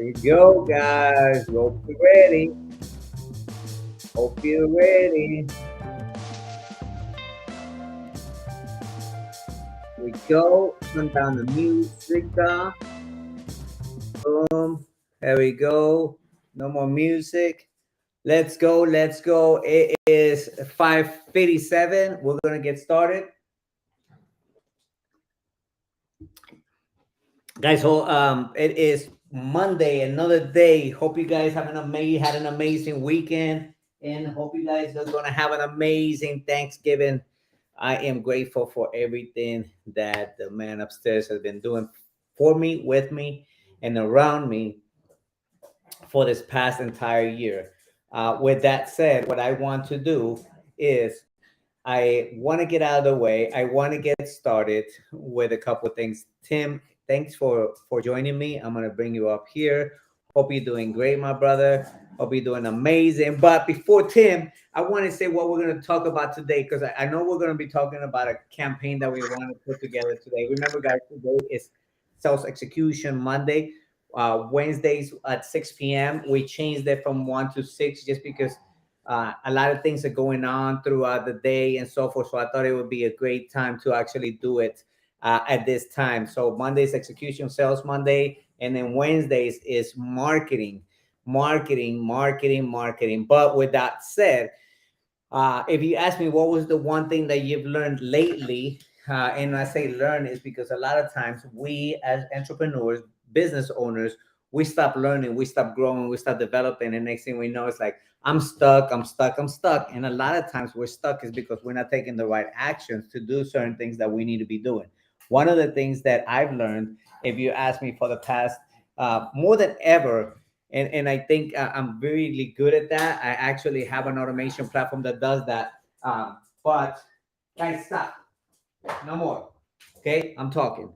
There you go, guys. Hope you're ready. Hope you're ready. Here we go. Turn down the music. Boom. There we go. No more music. Let's go. Let's go. It is 5:57. We're gonna get started. Guys, it is Monday, another day. Hope you guys had an amazing weekend, and hope you guys are gonna have an amazing Thanksgiving. I am grateful for everything that the man upstairs has been doing for me, with me, and around me for this past entire year. With that said, what I want to do is I want to get out of the way. I want to get started with a couple of things. Tim, thanks for joining me. I'm gonna bring you up here. Hope you're doing great, my brother. Hope you're doing amazing. But before Tim, I want to say what we're going to talk about today, because I know we're going to be talking about a campaign that we want to put together today. Remember, guys, today is Sales Execution Monday. Wednesdays at 6 p.m. We changed it from 1 to 6 just because a lot of things are going on throughout the day and so forth. So I thought it would be a great time to actually do it at this time. So Monday's Execution Sales Monday, and then Wednesdays is marketing. But with that said, if you ask me what was the one thing that you've learned lately, and I say learn is because a lot of times we as entrepreneurs, business owners, we stop learning, we stop growing, we stop developing, and next thing we know, it's like I'm stuck. And a lot of times we're stuck is because we're not taking the right actions to do certain things that we need to be doing. One of the things that I've learned, if you ask me, for the past more than ever, and I think I'm really good at that. I actually have an automation platform that does that. But guys, stop. No more. Okay, I'm talking.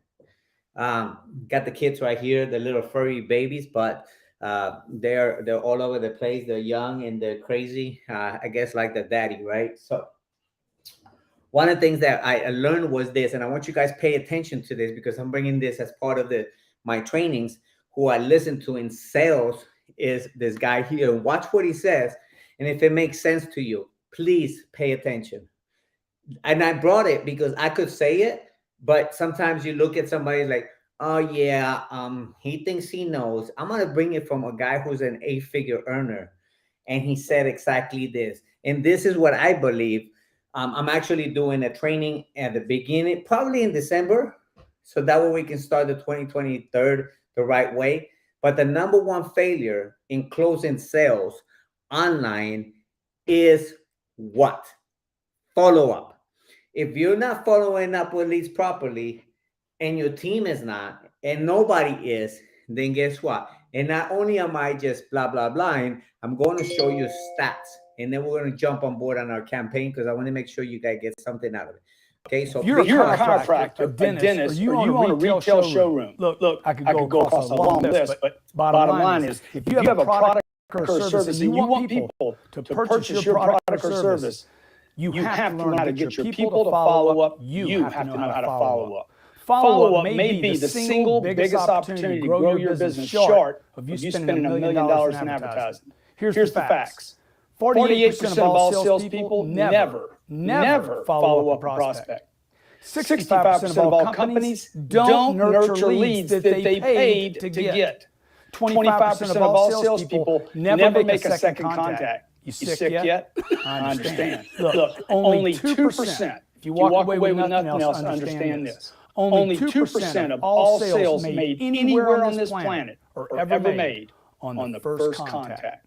Got the kids right here, the little furry babies, but they're all over the place. They're young and they're crazy. I guess like the daddy, right? So one of the things that I learned was this, and I want you guys pay attention to this because I'm bringing this as part of my trainings. Who I listen to in sales is this guy here. Watch what he says, and if it makes sense to you, please pay attention. And I brought it because I could say it, but sometimes you look at somebody like, oh yeah, he thinks he knows. I'm gonna bring it from a guy who's an 8-figure earner, and he said exactly this. And this is what I believe. I'm actually doing a training at the beginning, probably in December, so that way we can start the 2023 the right way. But the number one failure in closing sales online is what? Follow up. If you're not following up with leads properly, and your team is not, and nobody is, then guess what? And not only am I just blah, blah, blah, I'm going to show you stats. And then we're going to jump on board on our campaign because I want to make sure you guys get something out of it. Okay, so if you're a chiropractor, a dentist, or you own a retail showroom. Look, I could go across a long list, but bottom line is, if you have a product or service and you want people to purchase your product or service, you have to learn how to get your people to follow up. You have to know how to follow up. Follow-up may be the single biggest opportunity to grow your business short of you spending $1 million in advertising. Here's the facts. 48% of all salespeople never follow up a prospect. 65% of all companies don't nurture leads that they paid to get. 25% of all salespeople never make a second contact. You sick yet? I understand. Look, only 2%. If you walk away with nothing else, understand this. Only 2% of all sales made anywhere on this planet are ever made on the first contact.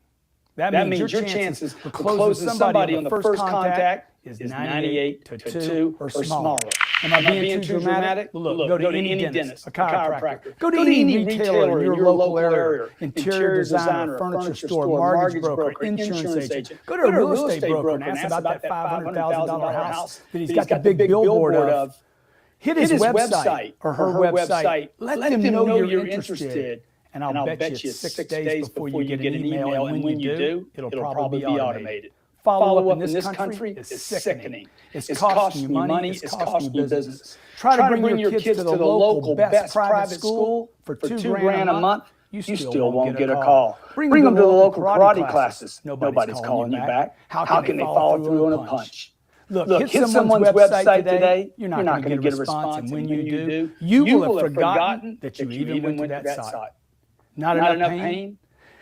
That means your chances of closing somebody on the first contact is 98 to 2 or smaller. Am I being too dramatic? Look, go to any dentist, a chiropractor. Go to any retailer in your local area, interior designer, furniture store, mortgage broker, insurance agent. Go to a real estate broker and ask about that $500,000 house that he's got the big billboard of. Hit his website or her website. Let them know you're interested. And I'll bet you 6 days before you get an email, and when you do, it'll probably be automated. Follow up in this country is sickening. It's costing you money. It's costing you business. Try to bring your kids to the local best private school for $2,000 a month. You still won't get a call. Bring them to the local karate classes. Nobody's calling you back. How can they follow through on a punch? Look, hit someone's website today. You're not going to get a response, and when you do, you will have forgotten that you even went to that site. Not enough pain?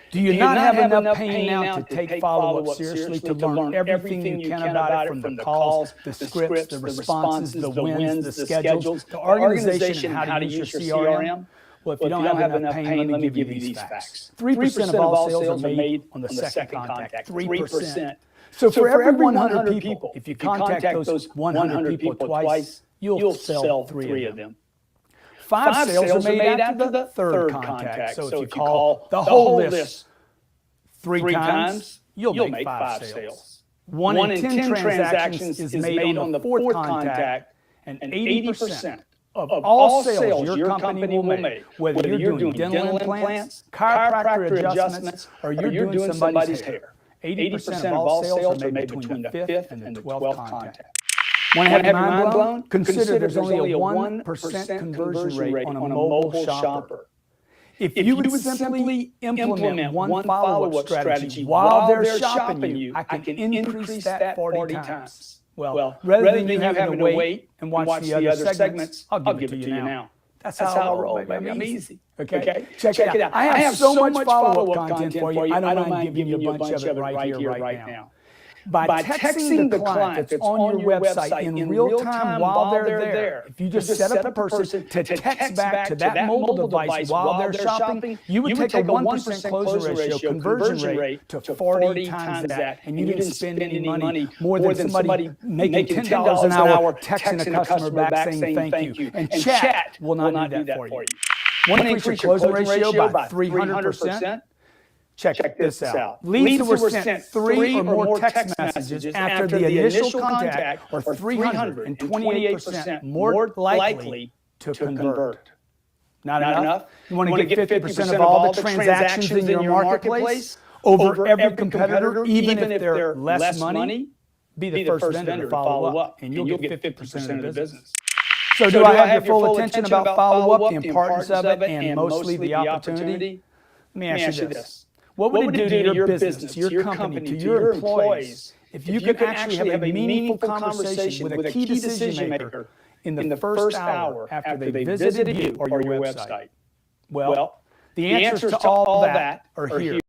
Do you not have enough pain now to take follow-up seriously, to learn everything you can about it, from the calls, the scripts, the responses, the wins, the schedules, the organization, and how to use your CRM? Well, if you don't have enough pain, let me give you these facts. 3% of all sales are made on the second contact. 3%. So for every 100 people, if you contact those 100 people twice, you'll sell 3 of them. 5 sales are made after the third contact. So if you call the whole list 3 times, you'll make 5 sales. 1 in 10 transactions is made on the 4th contact, and 80% of all sales your company will make, whether you're doing dental implants, chiropractor adjustments, or you're doing somebody's hair. 80% of all sales are made between the 5th and the 12th contact. Want to have your mind blown? Consider there's only a 1% conversion rate on a mobile shopper. If you would simply implement one follow-up strategy while they're shopping you, I can increase that 40 times. Well, rather than you having to wait and watch the other segments, I'll give it to you now. That's how I roll, baby. I'm easy. Okay? Check it out. I have so much follow-up content for you. I don't mind giving you a bunch of it right here, right now. By texting the client that's on your website in real time while they're there, if you just set up a person to text back to that mobile device while they're shopping, you would take a 1% closing ratio, conversion rate, to 40 times that, and you didn't spend any money more than somebody making $10 an hour texting a customer back saying thank you. And chat will not do that for you. Want to increase your closing ratio by 300%? Check this out. Leads that were sent 3 or more text messages after the initial contact are 328% more likely to convert. Not enough? You want to get 50% of all the transactions in your marketplace over every competitor, even if they're less money? Be the first vendor to follow up, and you'll get 50% of the business. So do I have your full attention about follow-up, the importance of it, and mostly the opportunity? Let me ask you this. What would it do to your business, your company, to your employees if you could actually have a meaningful conversation with a key decision maker in the first hour after they visited you or your website? Well, the answers to all that are here.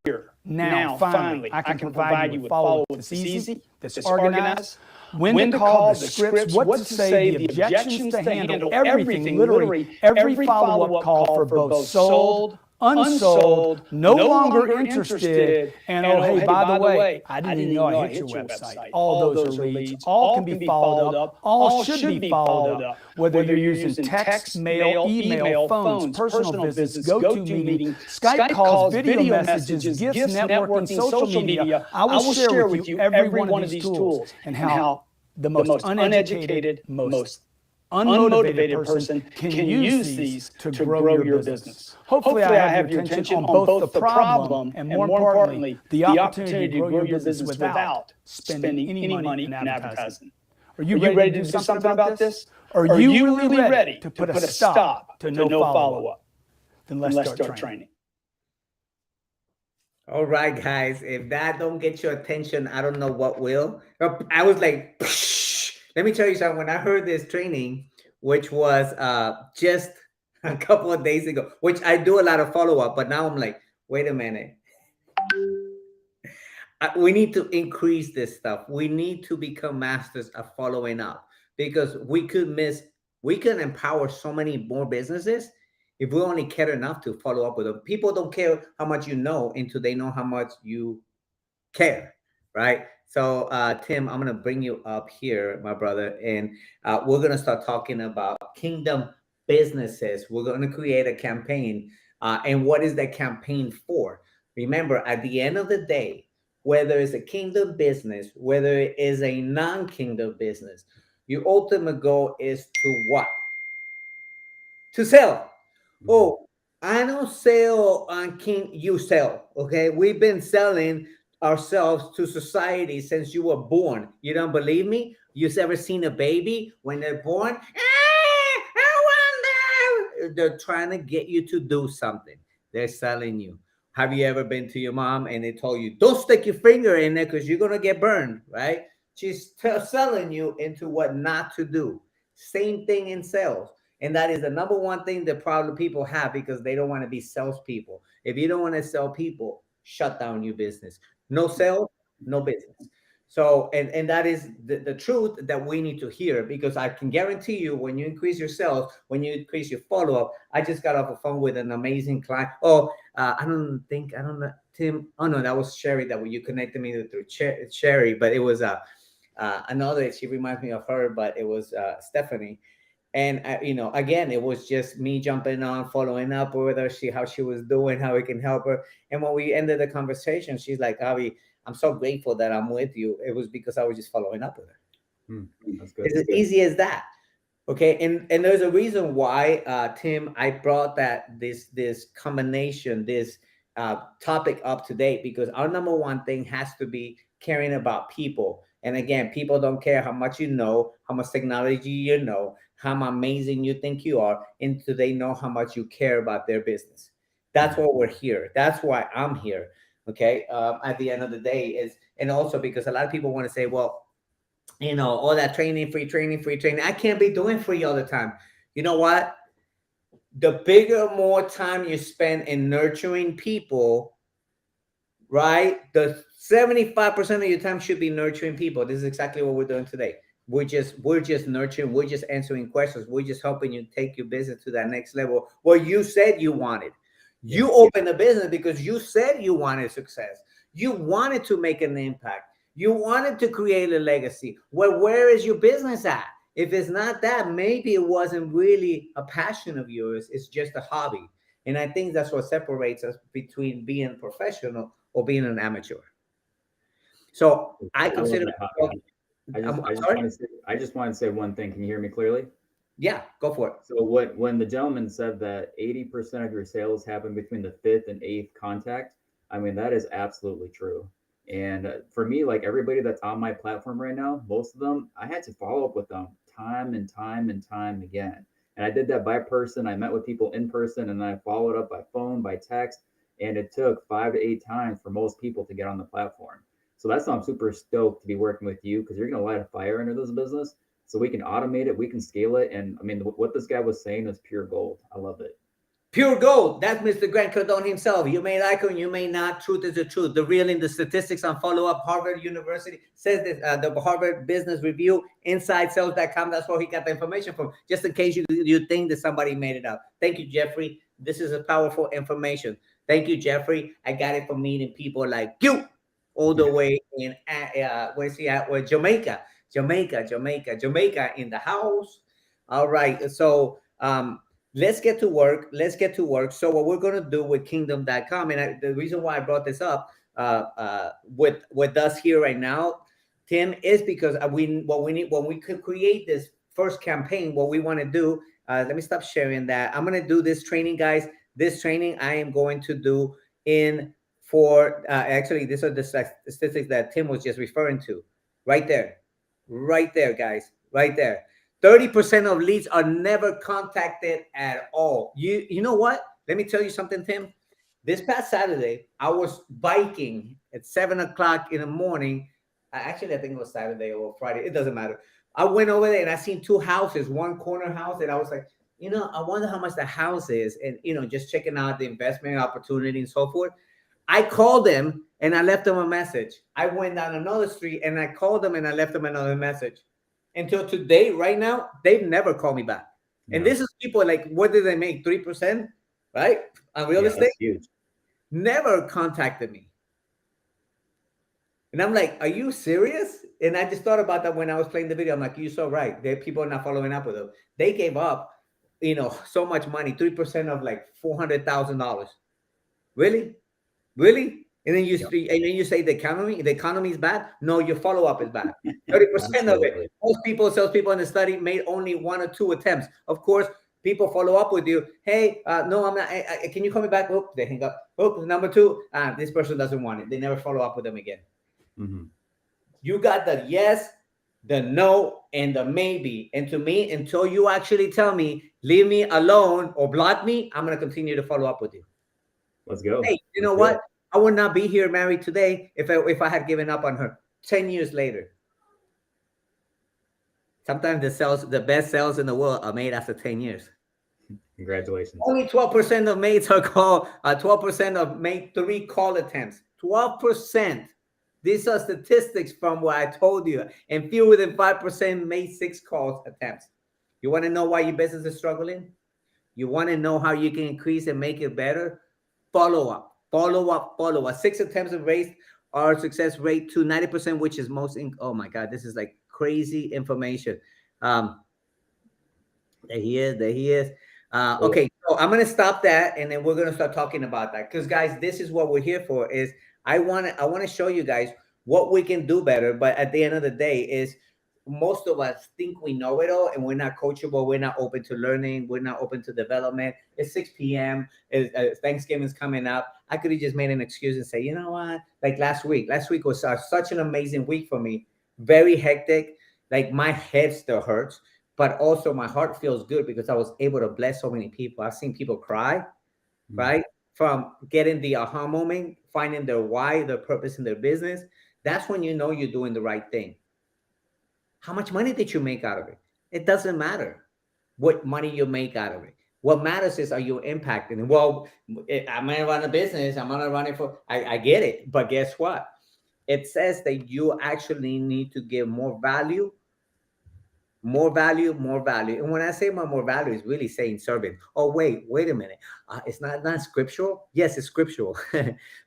Now, finally, I can provide you with follow-up that's easy, that's organized, when to call, the scripts, what to say, the objections to handle, everything, literally every follow-up call for both sold, unsold, no longer interested, and oh, hey, by the way, I didn't even know I hit your website. All those are leads. All can be followed up. All should be followed up. Whether you're using text, mail, email, phones, personal visits, GoToMeeting, Skype calls, video messages, gifts, networking, social media, I will share with you every one of these tools and how the most uneducated, most unmotivated person can use these to grow your business. Hopefully I have your attention on both the problem and, more importantly, the opportunity to grow your business without spending any money in advertising. Are you ready to do something about this? Are you really ready to put a stop to no follow-up? Then let's start training. All right, guys. If that don't get your attention, I don't know what will. I was like let me tell you something. When I heard this training, which was just a couple of days ago, which I do a lot of follow-up, but now I'm like, wait a minute. We need to increase this stuff. We need to become masters of following up, because we can empower so many more businesses if we only care enough to follow up with them. People don't care how much you know until they know how much you care, right? So, Tim, I'm going to bring you up here, my brother, and we're going to start talking about kingdom businesses. We're going to create a campaign. And what is that campaign for? Remember, at the end of the day, whether it's a kingdom business, whether it is a non-kingdom business, your ultimate goal is to what? To sell. Oh, I don't sell on King, you sell. Okay. We've been selling ourselves to society since you were born. You don't believe me? You've ever seen a baby when they're born? I want that. They're trying to get you to do something. They're selling you. Have you ever been to your mom and they told you, don't stick your finger in there because you're going to get burned, right? She's selling you into what not to do. Same thing in sales. And that is the number one thing that probably people have, because they don't want to be salespeople. If you don't want to sell people, shut down your business. No sales, no business. So, and that is the truth that we need to hear, because I can guarantee you, when you increase your sales, when you increase your follow-up, I just got off the phone with an amazing client. Oh, I don't know, Tim. Oh no, that was Sherry that you connected me through Sherry, but it was another, she reminds me of her, but it was Stephanie. And again, it was just me jumping on, following up with her, see how she was doing, how we can help her. And when we ended the conversation, she's like, Javi, I'm so grateful that I'm with you. It was because I was just following up with her. That's good. It's as easy as that. Okay. And there's a reason why, Tim, I brought this combination, this topic up to date, because our number one thing has to be caring about people. And again, people don't care how much you know, how much technology you know, how amazing you think you are, until they know how much you care about their business. That's why we're here. That's why I'm here. Okay. At the end of the day is, and also because a lot of people want to say, well, all that training, free training. I can't be doing free all the time. You know what? The bigger, more time you spend in nurturing people, right? The 75% of your time should be nurturing people. This is exactly what we're doing today. We're just nurturing. We're just answering questions. We're just helping you take your business to that next level where you said you wanted. You opened a business because you said you wanted success. You wanted to make an impact. You wanted to create a legacy. Well, where is your business at? If it's not that, maybe it wasn't really a passion of yours. It's just a hobby. And I think that's what separates us between being professional or being an amateur. So I consider. I just want to say one thing. Can you hear me clearly? Yeah, go for it. So when the gentleman said that 80% of your sales happen between the 5th and 8th contact, I mean, that is absolutely true. And for me, like everybody that's on my platform right now, most of them, I had to follow up with them time and time and time again. And I did that by person. I met with people in person, and then I followed up by phone, by text. And it took 5 to 8 times for most people to get on the platform. So that's why I'm super stoked to be working with you, because you're going to light a fire under this business. So we can automate it, we can scale it. And I mean, what this guy was saying is pure gold. I love it. Pure gold. That's Mr. Grant Cardone himself. You may like him, you may not. Truth is the truth. The real in the statistics on follow-up. Harvard University says this, the Harvard Business Review, InsideSales.com. That's where he got the information from, just in case you think that somebody made it up. Thank you, Jeffrey. This is a powerful information. Thank you, Jeffrey. I got it from meeting people like you all the way in, where's he at? Well, Jamaica in the house. All right. So, let's get to work. So what we're going to do with kingdom.com, and the reason why I brought this up with us here right now, Tim, is because when we could create this first campaign, what we want to do, let me stop sharing that. I'm going to do this training, guys. This training I am going to do actually, these are the statistics that Tim was just referring to. Right there, guys, right there. 30% of leads are never contacted at all. You know what? Let me tell you something, Tim. This past Saturday, I was biking at 7 o'clock in the morning. Actually, I think it was Saturday or Friday. It doesn't matter. I went over there and I seen 2 houses, one corner house, and I was like, I wonder how much the house is, and just checking out the investment opportunity and so forth. I called them and I left them a message. I went down another street and I called them and I left them another message. Until today, right now, they've never called me back. And this is people like, what did they make? 3%, right? On real estate? Huge. Never contacted me. And I'm like, are you serious? And I just thought about that when I was playing the video. I'm like, you're so right. People are not following up with them. They gave up, so much money, 3% of like $400,000. Really? Really? And then you say the economy is bad. No, your follow-up is bad. 30% of it. Most salespeople in the study made only 1 or 2 attempts. Of course, people follow up with you. Hey, no, I'm not. Can you call me back? Oh, they hang up. Oh, number 2, this person doesn't want it. They never follow up with them again. Mm-hmm. You got the yes, the no, and the maybe. And to me, until you actually tell me, leave me alone or block me, I'm going to continue to follow up with you. Let's go. Hey, you know what? I would not be here married today if I had given up on her 10 years later. Sometimes the best sales in the world are made after 10 years. Congratulations. Only 12% of mates are called, 12% of made 3 call attempts. 12%. These are statistics from what I told you. And fewer than 5% made 6 calls attempts. You want to know why your business is struggling? You want to know how you can increase and make it better? Follow up. 6 attempts have raised our success rate to 90%, which is most. Oh my God, this is like crazy information. There he is. Okay, so I'm gonna stop that, and then we're gonna start talking about that, because guys, this is what we're here for. Is I want to show you guys what we can do better. But at the end of the day, is most of us think we know it all, and we're not coachable. We're not open to learning. We're not open to development. It's 6 p.m. Thanksgiving's coming up. I could have just made an excuse and say, you know what? Like last week was such an amazing week for me. Very hectic. Like my head still hurts, but also my heart feels good because I was able to bless so many people. I've seen people cry, right? From getting the aha moment, finding their why, their purpose in their business. That's when you know you're doing the right thing. How much money did you make out of it? It doesn't matter what money you make out of it. What matters is, are you impacting? Well, I'm going to run a business. I'm going to run it for, I get it. But guess what? It says that you actually need to give more value. And when I say more value, it's really saying serving. Oh, wait a minute. It's not scriptural. Yes, it's scriptural.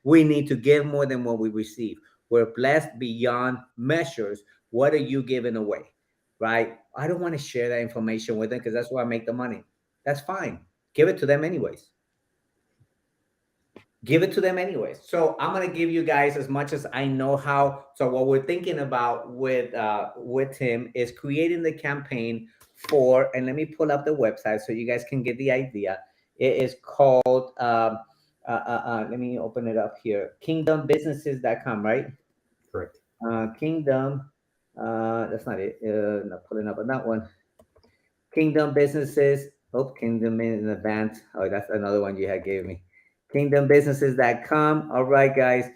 We need to give more than what we receive. We're blessed beyond measures. What are you giving away? Right? I don't want to share that information with them because that's where I make the money. That's fine. Give it to them anyways. So I'm going to give you guys as much as I know how. So what we're thinking about with him is creating the campaign for, and let me pull up the website so you guys can get the idea. It is called, let me open it up here. KingdomBusinesses.com, right? Correct. Kingdom, that's not it. Not pulling up on that one. Kingdom Businesses. Oh, Kingdom in advance. Oh, that's another one you had gave me. KingdomBusinesses.com. All right, guys.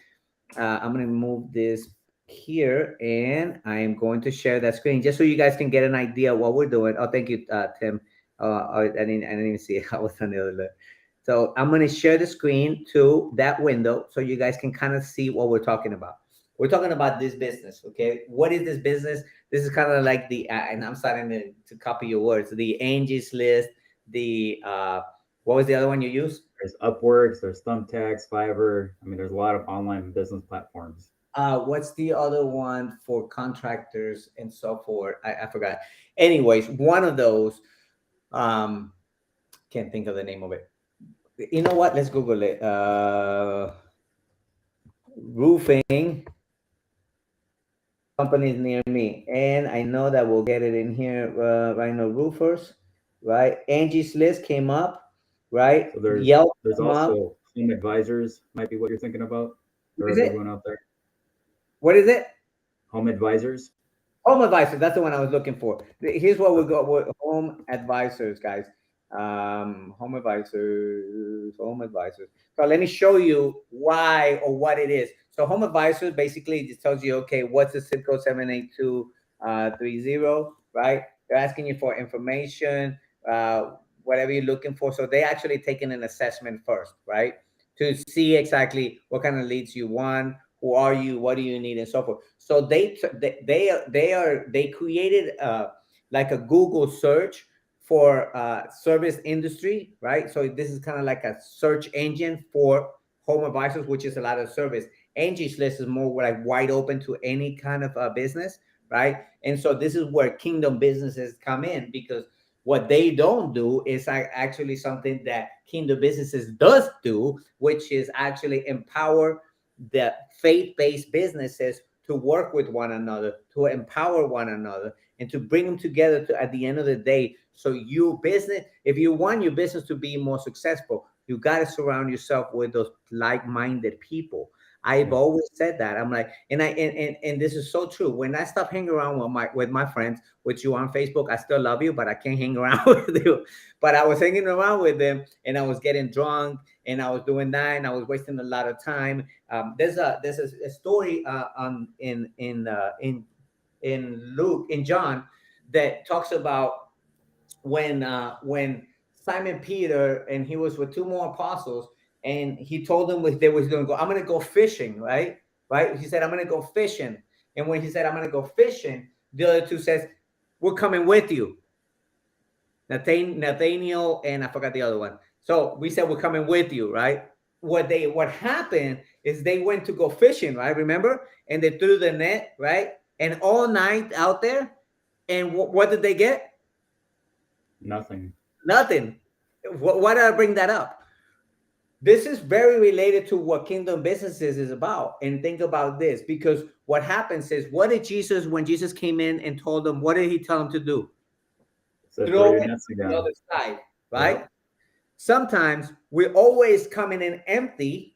I'm going to move this here, and I am going to share that screen just so you guys can get an idea of what we're doing. Oh, thank you, Tim. I didn't even see it. I was on the other list. So I'm going to share the screen to that window so you guys can kind of see what we're talking about. We're talking about this business, okay? What is this business? This is kind of like the, and I'm starting to copy your words, the Angie's List, the, what was the other one you used? There's Upworks, there's Thumbtacks, Fiverr. I mean, there's a lot of online business platforms. What's the other one for contractors and so forth? I forgot. Anyways, one of those, can't think of the name of it. You know what? Let's Google it. Roofing companies near me. And I know that we'll get it in here. Right now, roofers, right? Angie's List came up, right? So there's Yelp. There's also Home Advisors, might be what you're thinking about. Or Is is it? everyone out there? What is it? Home Advisors. Home Advisors. That's the one I was looking for. Here's what we got with Home Advisors, guys. Home Advisors. So let me show you why or what it is. So Home Advisors basically just tells you, okay, what's the zip code 782 30, right? They're asking you for information, whatever you're looking for. So they actually taking an assessment first, right? To see exactly what kind of leads you want, who are you, what do you need, and so forth. So they created like a Google search for service industry, right? So this is kind of like a search engine for home advisors, which is a lot of service. Angie's List is more like wide open to any kind of business, right? And so this is where Kingdom Businesses come in, because what they don't do is actually something that Kingdom Businesses does do, which is actually empower the faith-based businesses to work with one another, to empower one another, and to bring them together to, at the end of the day. So you business, if you want your business to be more successful, you got to surround yourself with those like-minded people. I've always said that. I'm like, and this is so true. When I stop hanging around with my friends, with you on Facebook, I still love you, but I can't hang around with you. But I was hanging around with them, and I was getting drunk, and I was doing that, and I was wasting a lot of time. There's a story in Luke, in John, that talks about when Simon Peter, and he was with two more apostles, and he told them they was going to go, I'm going to go fishing, right? He said, I'm going to go fishing. And when he said, I'm going to go fishing, the other two says, we're coming with you. Nathaniel, and I forgot the other one. So we said, we're coming with you, right? What happened is they went to go fishing, right? Remember? And they threw the net, right? And all night out there. And what did they get? Nothing. Why did I bring that up? This is very related to what Kingdom Businesses is about. And think about this, because what happens is, what did Jesus, when Jesus came in and told them, what did he tell them to do? So throw it to the other side, right? Yep. Sometimes we're always coming in empty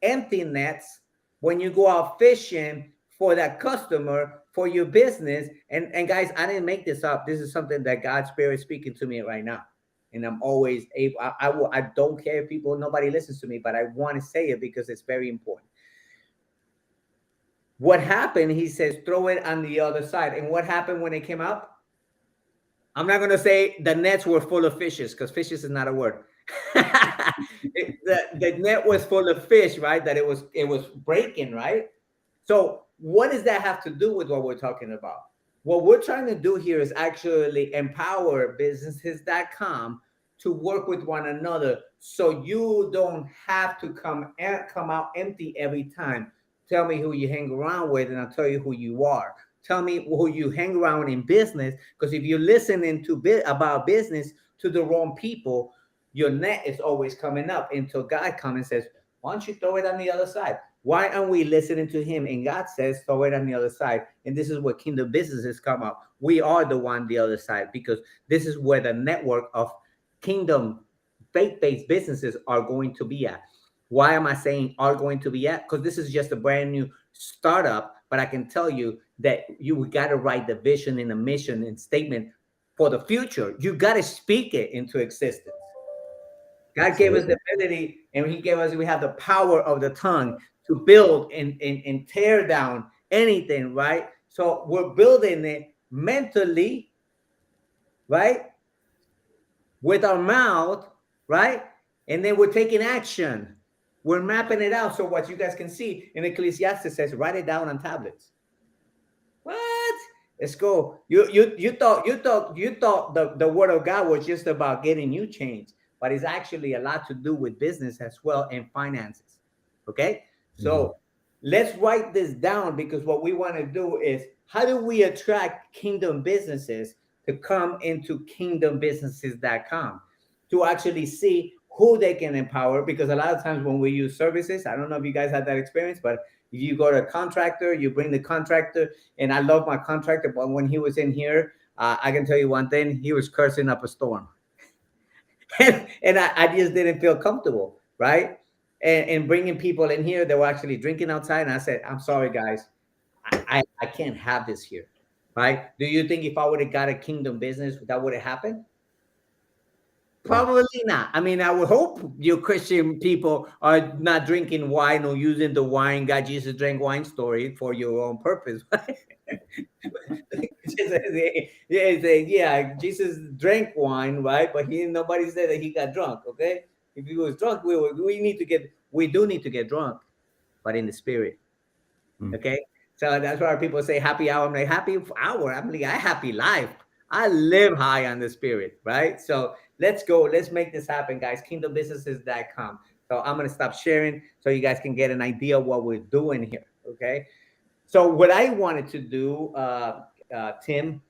nets when you go out fishing for that customer, for your business. And guys, I didn't make this up. This is something that God's Spirit is speaking to me right now. And I'm always able, I don't care if nobody listens to me, but I want to say it because it's very important. What happened, he says, throw it on the other side. And what happened when it came out? I'm not going to say the nets were full of fishes, because fishes is not a word. the net was full of fish, right? That it was breaking, right? So what does that have to do with what we're talking about? What we're trying to do here is actually empower businesses.com to work with one another, so you don't have to come out empty every time. Tell me who you hang around with, and I'll tell you who you are. Tell me who you hang around in business, because if you're listening about business to the wrong people, your net is always coming up until God comes and says, why don't you throw it on the other side? Why aren't we listening to him? And God says, throw it on the other side. And this is where Kingdom Businesses come up. We are the one, the other side, because this is where the network of Kingdom faith-based businesses are going to be at. Why am I saying are going to be at? Because this is just a brand new startup, but I can tell you that you got to write the vision and the mission and statement for the future. You got to speak it into existence. God gave us the ability, and we have the power of the tongue to build and tear down anything, right? So we're building it mentally, right? With our mouth, right? And then we're taking action. We're mapping it out. So what you guys can see in Ecclesiastes says, write it down on tablets. What? Let's go. You thought the word of God was just about getting you changed, but it's actually a lot to do with business as well and finances. Okay? So let's write this down, because what we want to do is, how do we attract Kingdom Businesses to come into kingdombusinesses.com to actually see who they can empower? Because a lot of times when we use services, I don't know if you guys had that experience, but if you go to a contractor, you bring the contractor, and I love my contractor, but when he was in here, I can tell you one thing, he was cursing up a storm. and I just didn't feel comfortable, right? And bringing people in here that were actually drinking outside. And I said, I'm sorry, guys, I can't have this here, right? Do you think if I would have got a Kingdom Business, that would have happened? Probably not. I mean, I would hope you Christian people are not drinking wine or using the wine God Jesus drank wine story for your own purpose. Yeah, Jesus drank wine, right? But nobody said that he got drunk. Okay, if he was drunk, we do need to get drunk, but in the spirit. Okay, so that's why people say happy hour. I'm like, happy hour. I'm like, I happy life. I live high on the spirit, right? So let's go. Let's make this happen, guys. KingdomBusinesses.com. So I'm gonna stop sharing so you guys can get an idea of what we're doing here. Okay. So what I wanted to do, Tim,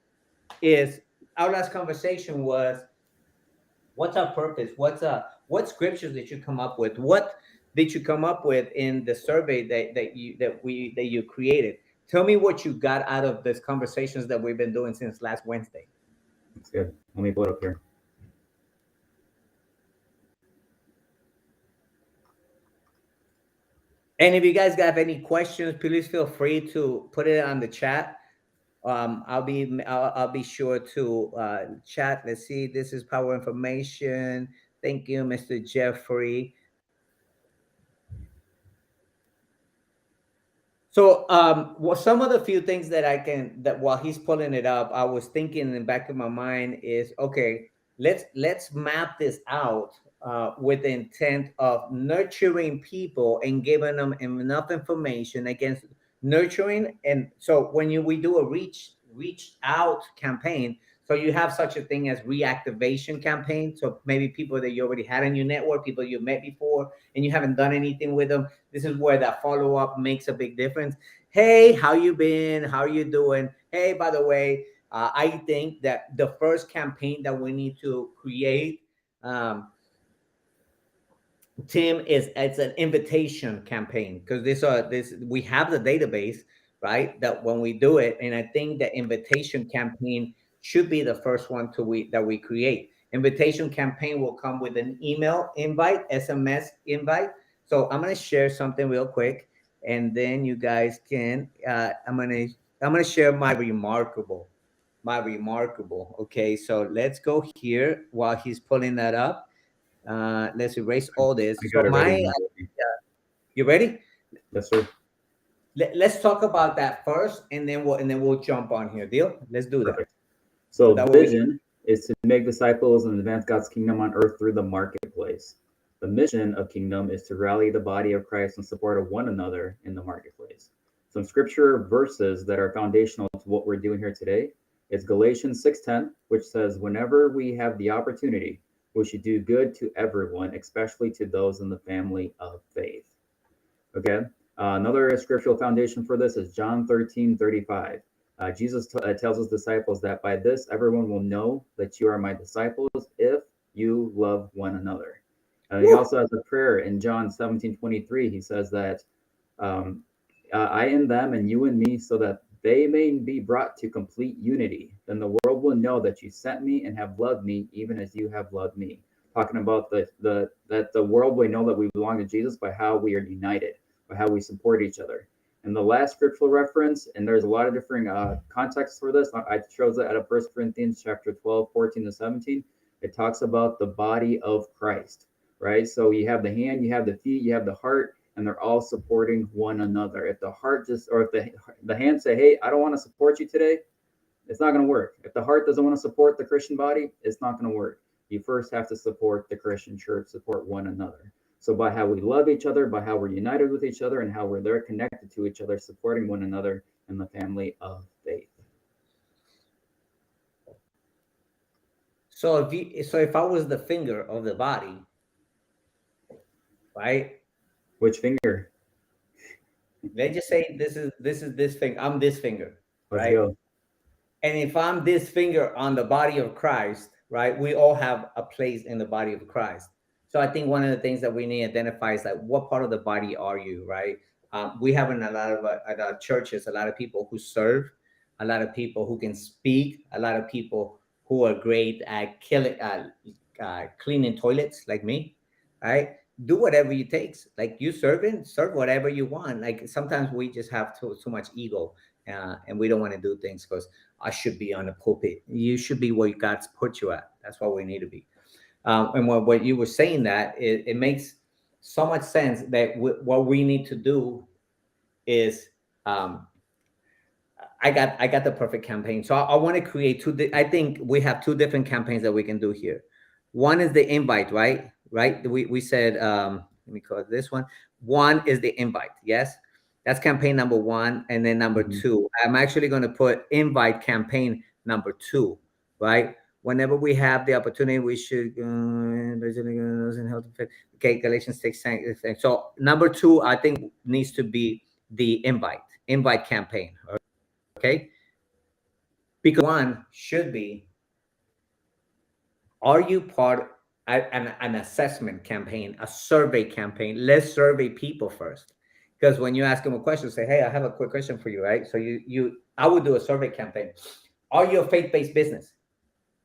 is our last conversation was, what's our purpose? What scriptures did you come up with? What did you come up with in the survey that you created? Tell me what you got out of these conversations that we've been doing since last Wednesday. That's good. Let me pull it up here. And if you guys got any questions, please feel free to put it on the chat. I'll be sure to chat. Let's see. This is Power Information. Thank you, Mr. Jeffrey. So, well, some of the few things that while he's pulling it up, I was thinking in the back of my mind is, okay, let's map this out with the intent of nurturing people and giving them enough information against nurturing. And so when we do a reach out campaign, so you have such a thing as reactivation campaign. So maybe people that you already had in your network, people you met before, and you haven't done anything with them. This is where that follow-up makes a big difference. Hey, how you been? How are you doing? Hey, by the way, I think that the first campaign that we need to create, Tim, it's an invitation campaign, because we have the database, right? That when we do it, and I think the invitation campaign should be the first one that we create. Invitation campaign will come with an email invite, SMS invite. So I'm gonna share something real quick, and then you guys can. I'm gonna share my remarkable. Okay, so let's go here while he's pulling that up. Let's erase all this. I got it ready. You ready? Yes, sir. Let's talk about that first, and then we'll jump on here. Deal? Let's do that. So the vision is to make disciples and advance God's kingdom on earth through the marketplace. The mission of Kingdom is to rally the body of Christ in support of one another in the marketplace. Some scripture verses that are foundational to what we're doing here today is Galatians 6:10, which says, whenever we have the opportunity, we should do good to everyone, especially to those in the family of faith. Okay. Another scriptural foundation for this is John 13:35. Jesus tells his disciples that by this, everyone will know that you are my disciples if you love one another. He also has a prayer in John 17:23. He says that I in them and you in me, so that they may be brought to complete unity. Then the world will know that you sent me and have loved me, even as you have loved me. Talking about that the world will know that we belong to Jesus by how we are united, by how we support each other. And the last scriptural reference, and there's a lot of different contexts for this. I chose that out of 1 Corinthians chapter 12, 14-17. It talks about the body of Christ, right? So you have the hand, you have the feet, you have the heart, and they're all supporting one another. If the heart if the hand say, hey, I don't want to support you today, it's not going to work. If the heart doesn't want to support the Christian body, it's not going to work. You first have to support the Christian church, support one another. So by how we love each other, by how we're united with each other, and how we're there connected to each other, supporting one another in the family of faith. So if I was the finger of the body, right? Which finger? Let's just say this is this finger. I'm this finger, right? Let's go. And if I'm this finger on the body of Christ, right? We all have a place in the body of Christ. So I think one of the things that we need to identify is like, what part of the body are you, right? We have in a lot of at our churches, a lot of people who serve, a lot of people who can speak, a lot of people who are great at cleaning toilets, like me, right? Do whatever it takes. Like you serve whatever you want. Like sometimes we just have too much ego, and we don't want to do things because I should be on the pulpit. You should be where God's put you at. That's what we need to be. And what you were saying, that it makes so much sense that what we need to do is, I I got the perfect campaign. So I want to create I think we have two different campaigns that we can do here. One is the invite, right? We said, let me call it this one. One is the invite. Yes. That's campaign number one. And then number two, I'm actually going to put invite campaign number two, right? Whenever we have the opportunity, we should, okay, Galatians 6. So number two, I think needs to be the invite campaign. Okay. Because one should be, are you part an assessment campaign, a survey campaign? Let's survey people first. Because when you ask them a question, say, hey, I have a quick question for you, right? So I would do a survey campaign. Are you a faith-based business?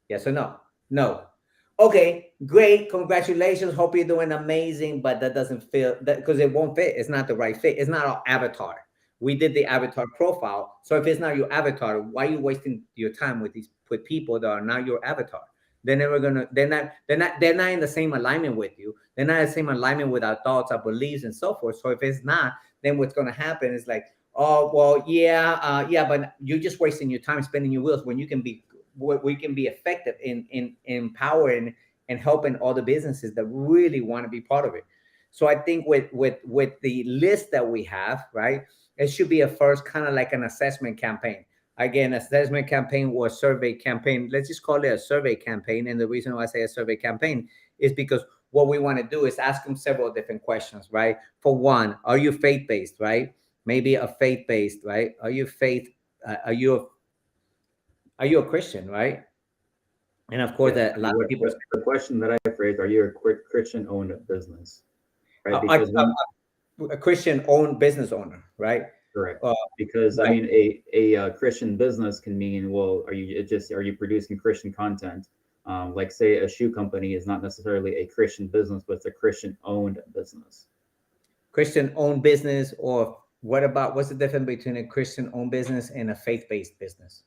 Yes or no? No. Okay, great. Congratulations. Hope you're doing amazing. But that doesn't feel that, because it won't fit. It's not the right fit. It's not our avatar. We did the avatar profile. So if it's not your avatar, why are you wasting your time with people that are not your avatar? They're not in the same alignment with you. They're not in the same alignment with our thoughts, our beliefs, and so forth. So if it's not, then what's going to happen is like, oh, well, yeah, but you're just wasting your time spinning your wheels when we can be effective in empowering and helping all the businesses that really want to be part of it. So I think with the list that we have, right, it should be a first kind of like an assessment campaign. Again, assessment campaign or survey campaign. Let's just call it a survey campaign. And the reason why I say a survey campaign is because what we want to do is ask them several different questions, right? For one, are you faith-based, right? Maybe a faith-based, right? Are you a Christian, right? And of course, a lot of people. The question that I phrased: are you a Christian-owned business? Right? Because a Christian-owned business owner, right? Correct. Because right. I mean, a Christian business can mean, well, are you producing Christian content? Like say a shoe company is not necessarily a Christian business, but it's a Christian-owned business. Christian-owned business, or what's the difference between a Christian-owned business and a faith-based business?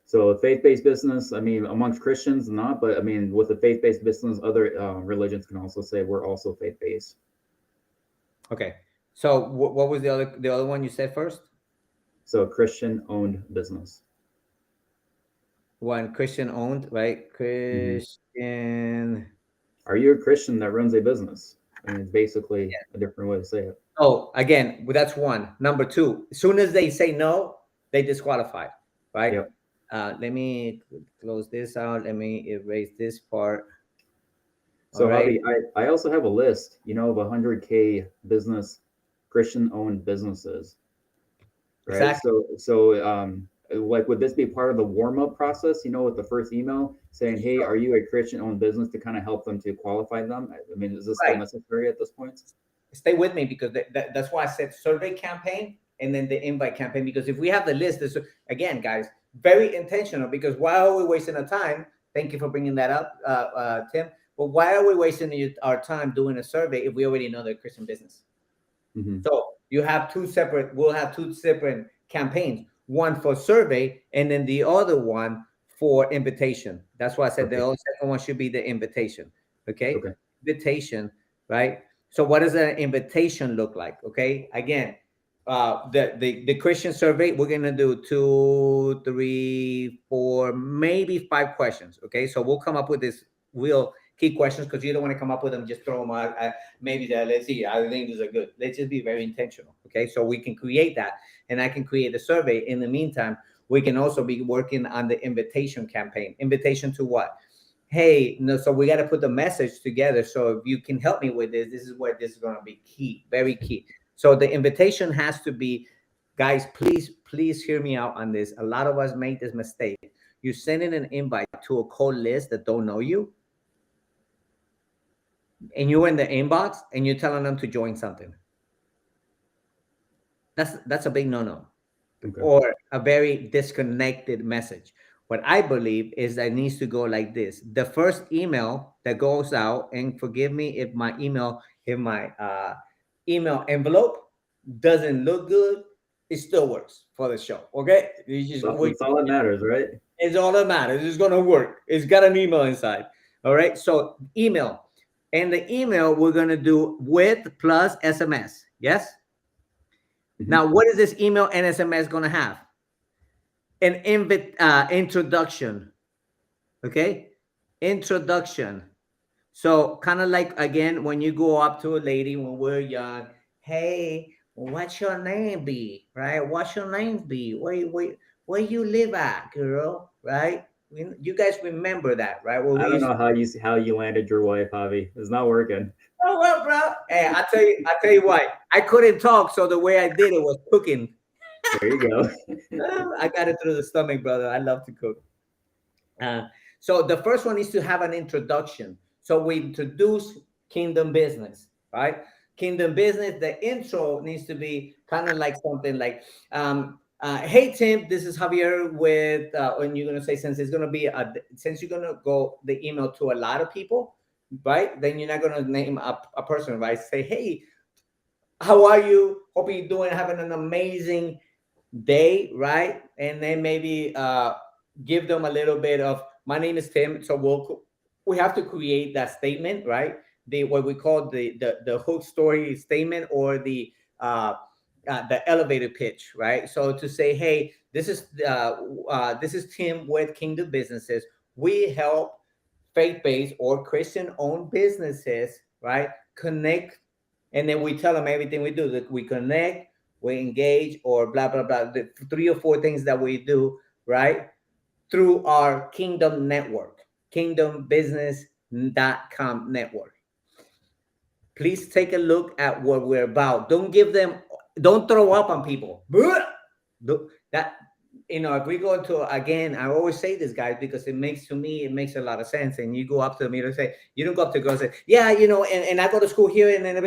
So a faith-based business, I mean, amongst Christians, not, but I mean, with a faith-based business, other religions can also say we're also faith-based. Okay. So what was the other one you said first? So Christian-owned business. One Christian-owned, right? Christian. Are you a Christian that runs a business? I mean, it's basically a different way to say it. Oh, again, that's one. Number two, as soon as they say no, they disqualify, right? Yep. Let me close this out. Let me erase this part. So right. I also have a list, of 100K business, Christian-owned businesses. Right. Exactly. So like, would this be part of the warm-up process, with the first email saying, hey, are you a Christian-owned business, to kind of help them to qualify them? I mean, is this still necessary at this point? Stay with me, because that's why I said survey campaign and then the invite campaign, because if we have the list, again, guys, very intentional, because why are we wasting our time? Thank you for bringing that up, Tim. But why are we wasting our time doing a survey if we already know they're a Christian business? So we'll have two separate campaigns, one for survey and then the other one for invitation. That's why I said the second one should be the invitation. Okay. Invitation, right? So what does an invitation look like? Okay. Again, the Christian survey, we're going to do 2, 3, 4, maybe 5 questions. Okay. So we'll come up with this real key questions, because you don't want to come up with them, just throw them out. Maybe let's see, I think these are good. Let's just be very intentional. Okay. So we can create that, and I can create a survey. In the meantime, we can also be working on the invitation campaign. Invitation to what? Hey, so we got to put the message together. So if you can help me with this is where this is going to be key, very key. So the invitation has to be, guys, please hear me out on this. A lot of us make this mistake. You're sending an invite to a cold list that don't know you, and you're in the inbox and you're telling them to join something. That's a big no-no. Or a very disconnected message. What I believe is that it needs to go like this. The first email that goes out, and forgive me if my email envelope doesn't look good, it still works for the show. Okay? It's all that matters, right? It's all that matters. It's going to work. It's got an email inside. All right? So email. And the email we're going to do with plus SMS. Yes? Now, what is this email and SMS going to have? an introduction. Okay, introduction. So kind of like, again, when you go up to a lady when we're young, hey, what's your name be? Right? What's your name be? Where you live at, girl? Right? You guys remember that, right? Where I we don't used know how you landed your wife, Javi. It's not working. oh well, bro. Hey, I tell you what, I couldn't talk, so the way I did it was cooking. There you go. I got it through the stomach, brother. I love to cook. Uh, so the first one is to have an introduction. So we introduce Kingdom Business, right? Kingdom Business. The intro needs to be kind of like something like, "Hey Tim, this is Javier with." And you're gonna say, since it's gonna be since you're gonna go the email to a lot of people, right? Then you're not gonna name a person, right? Say, "Hey, how are you? Hope you're doing, having an amazing day," right? And then maybe give them a little bit of, "My name is Tim." So we have to create that statement, right? The what we call the hook story statement, or the elevator pitch, right? So to say, "Hey, this is Tim with Kingdom Businesses. We help faith-based or Christian-owned businesses, right, connect." And then we tell them everything we do. That we connect, we engage, or blah blah blah. The 3 or 4 things that we do, right, through our Kingdom network, KingdomBusiness.com network. Please take a look at what we're about. Don't throw up on people. That, if we go to, again, I always say this, guys, because it makes a lot of sense. And you go up to me and say, you don't go up to girls and say, "Yeah, and I go to school here, and I'm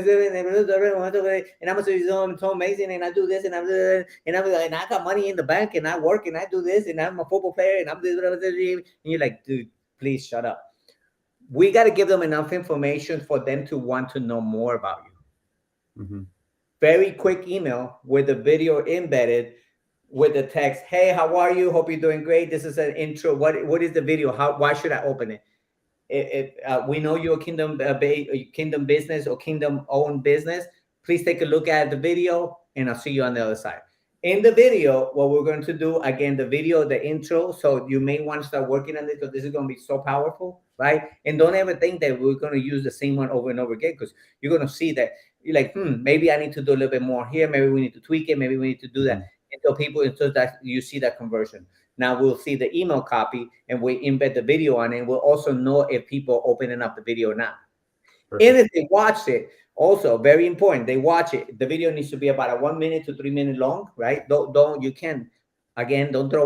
so amazing, and I do this, and I got money in the bank, and I work, and I do this, and I'm a football player, and I'm this," and you're like, "Dude, please shut up." We got to give them enough information for them to want to know more about you. Mm-hmm. Very quick email with a video embedded, with the text, "Hey, how are you? Hope you're doing great. This is an intro. What is the video? Why should I open it? We know you're a Kingdom Business or Kingdom owned business. Please take a look at the video, and I'll see you on the other side." In the video, what we're going to do, again, the video, the intro. So you may want to start working on this, because this is going to be so powerful, right? And don't ever think that we're going to use the same one over and over again, because you're going to see that you're like, maybe I need to do a little bit more here. Maybe we need to tweak it. Maybe we need to do that. Until that you see that conversion. Now we'll see the email copy, and we embed the video on it. And we'll also know if people are opening up the video or not. Perfect. And if they watch it, also very important, they watch it. The video needs to be about a 1 minute to 3 minute long, right? Don't throw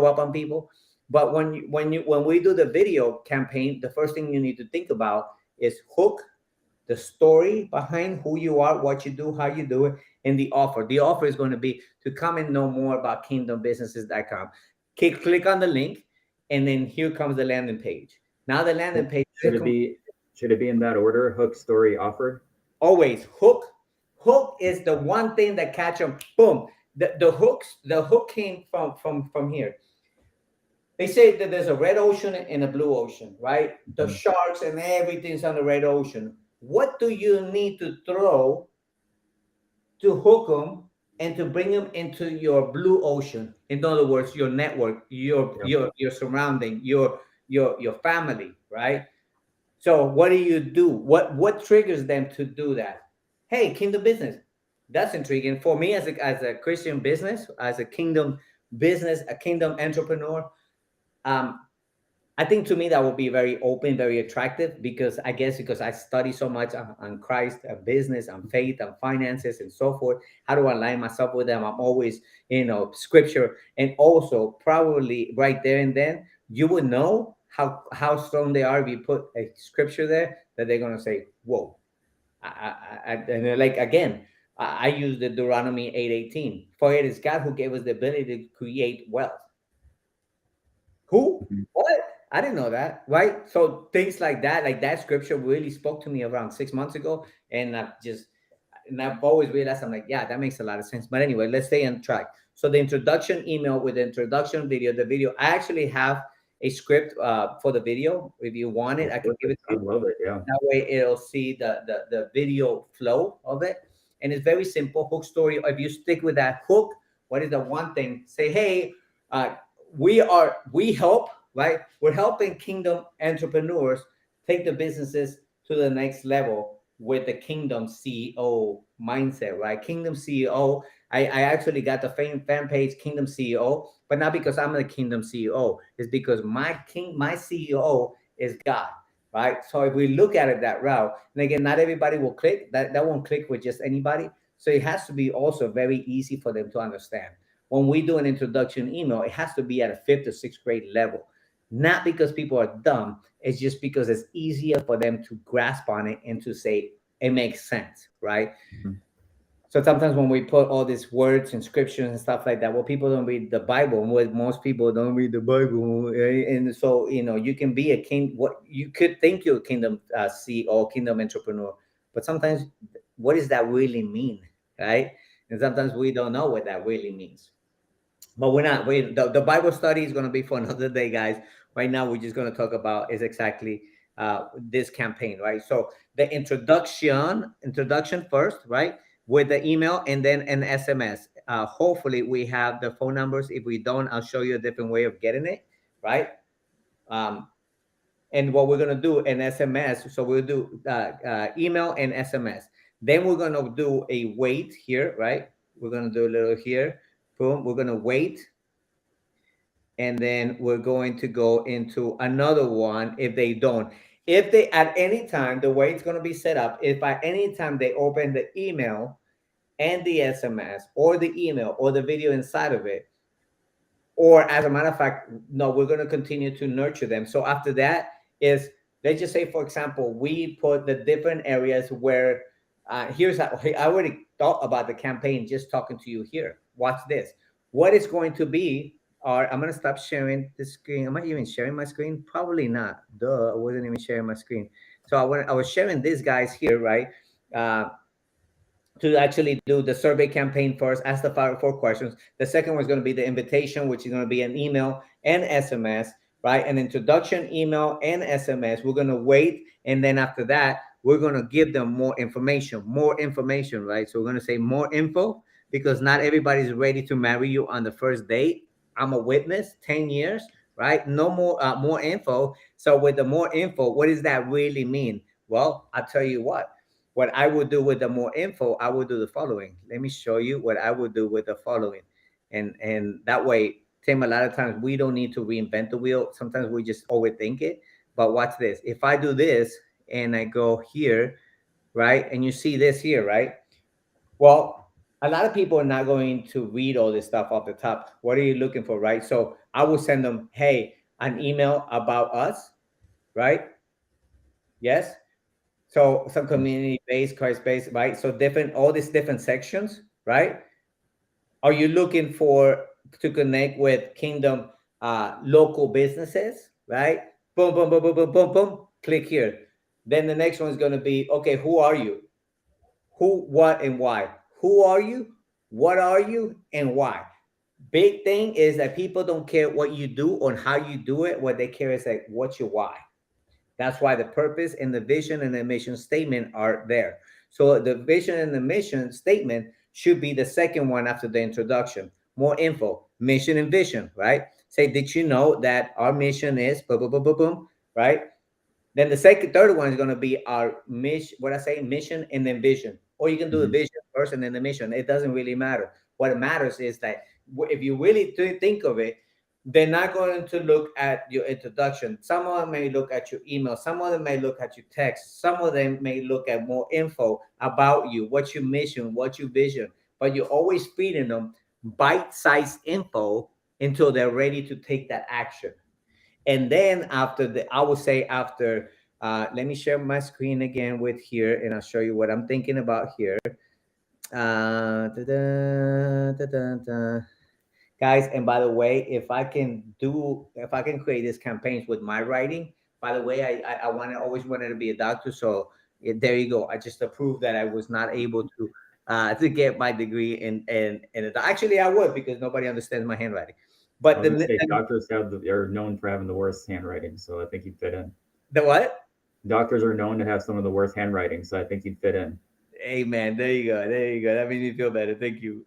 up on people. But when we do the video campaign, the first thing you need to think about is hook, the story behind who you are, what you do, how you do it, and the offer. The offer is going to be to come and know more about KingdomBusinesses.com. Click on the link, and then here comes the landing page. Now the landing page should it be in that order? Hook, story, offer. Always hook. Hook is the one thing that catch them. Boom. The hook came from here. They say that there's a red ocean and a blue ocean, right? The sharks and everything's on the red ocean. What do you need to throw to hook them and to bring them into your blue ocean? In other words, your network, your surrounding, your family, right? So what do you do? What triggers them to do that? Hey, Kingdom Business. That's intriguing for me as a Christian business, as a Kingdom business, a Kingdom entrepreneur. I think to me that would be very open, very attractive, because I study so much on Christ, on business, on faith, on finances, and so forth. How do I align myself with them? I'm always, scripture, and also probably right there and then you would know how strong they are if you put a scripture there that they're gonna say, "Whoa!" And like again, I use the Deuteronomy 8:18. For it is God who gave us the ability to create wealth. Who? What? I didn't know that, right? So things like that scripture really spoke to me around 6 months ago, and I've always realized, I'm like, yeah, that makes a lot of sense. But anyway, let's stay on track. So the introduction email with the introduction video, I actually have a script for the video. If you want it, I can give it to you. I love it, yeah. That way it'll see the video flow of it. And it's very simple, hook story. If you stick with that hook, what is the one thing? Say, hey, we help, right? We're helping kingdom entrepreneurs take the businesses to the next level with the Kingdom CEO mindset, right? Kingdom CEO. I actually got the fan page Kingdom CEO, but not because I'm the Kingdom CEO. It's because my CEO is God, right? So if we look at it that route, and again, not everybody will click. That won't click with just anybody. So it has to be also very easy for them to understand. When we do an introduction email, it has to be at a 5th or 6th grade level. Not because people are dumb, it's just because it's easier for them to grasp on it and to say it makes sense, right? Mhm. So sometimes when we put all these words and scriptures and stuff like that, well, people don't read the Bible. And most people don't read the Bible, and so you can be a king. What you could think you're a kingdom CEO, kingdom entrepreneur, but sometimes what does that really mean, right? And sometimes we don't know what that really means. But we're not. The Bible study is going to be for another day, guys. Right now, we're just going to talk about is exactly this campaign, right? So the introduction first, right, with the email and then an SMS. Hopefully, we have the phone numbers. If we don't, I'll show you a different way of getting it, right? Um, and what we're going to do an SMS. So we'll do email and SMS. Then we're going to do a wait here, right? We're going to do a little here. Boom. We're going to wait, and then we're going to go into another one if they don't. If they at any time, the way it's going to be set up, if at any time they open the email and the SMS or the email or the video inside of it, or as a matter of fact, no, we're going to continue to nurture them. So after that is, let's just say, for example, we put the different areas where here's how I already thought about the campaign just talking to you here. Watch this. What is going to be, or I'm going to stop sharing the screen. Am I even sharing my screen? Probably not. Duh, I wasn't even sharing my screen. So I was sharing these guys here, right? To actually do the survey campaign first, ask the 4 questions. The second one is going to be the invitation, which is going to be an email and SMS, right? An introduction email and SMS. We're going to wait. And then after that, we're going to give them more information, right? So we're going to say more info because not everybody's ready to marry you on the first date. I'm a witness, 10 years, right? No more info. So with the more info, what does that really mean? Well, I'll tell you what I would do with the more info, I would do the following. Let me show you what I would do with the following. And that way, Tim, a lot of times we don't need to reinvent the wheel. Sometimes we just overthink it. But watch this. If I do this and I go here, right? And you see this here, right? Well, a lot of people are not going to read all this stuff off the top. What are you looking for, right? So I will send them, hey, an email about us, right? Yes. So some community-based, Christ-based, right? So all these different sections, right? Are you looking to connect with Kingdom local businesses, right? Boom, boom, boom, boom, boom, boom, boom. Click here. Then the next one is going to be, okay, who are you? Who, what, and why? Who are you? What are you? And why? Big thing is that people don't care what you do or how you do it. What they care is like, what's your why? That's why the purpose and the vision and the mission statement are there. So the vision and the mission statement should be the second one after the introduction. More info, mission and vision, right? Say, did you know that our mission is boom, boom, boom, boom, boom, right? Then the third one is going to be our mission. What I say, mission and then vision. Or you can do the vision first and then the mission. It doesn't really matter. What matters is that if you really think of it, they're not going to look at your introduction. Some of them may look at your email. Some of them may look at your text. Some of them may look at more info about you, what's your mission, what's your vision. But you're always feeding them bite-sized info until they're ready to take that action. And then I would say after, let me share my screen again with here, and I'll show you what I'm thinking about here. Guys, and by the way, if I can create these campaigns with my writing, by the way, I always wanted to be a doctor. So there you go. I just approved that I was not able to get my degree in actually I would, because nobody understands my handwriting. But doctors are known for having the worst handwriting, so I think you'd fit in. The what? Doctors are known to have some of the worst handwriting, so I think you'd fit in. Amen. There you go. That made me feel better. Thank you.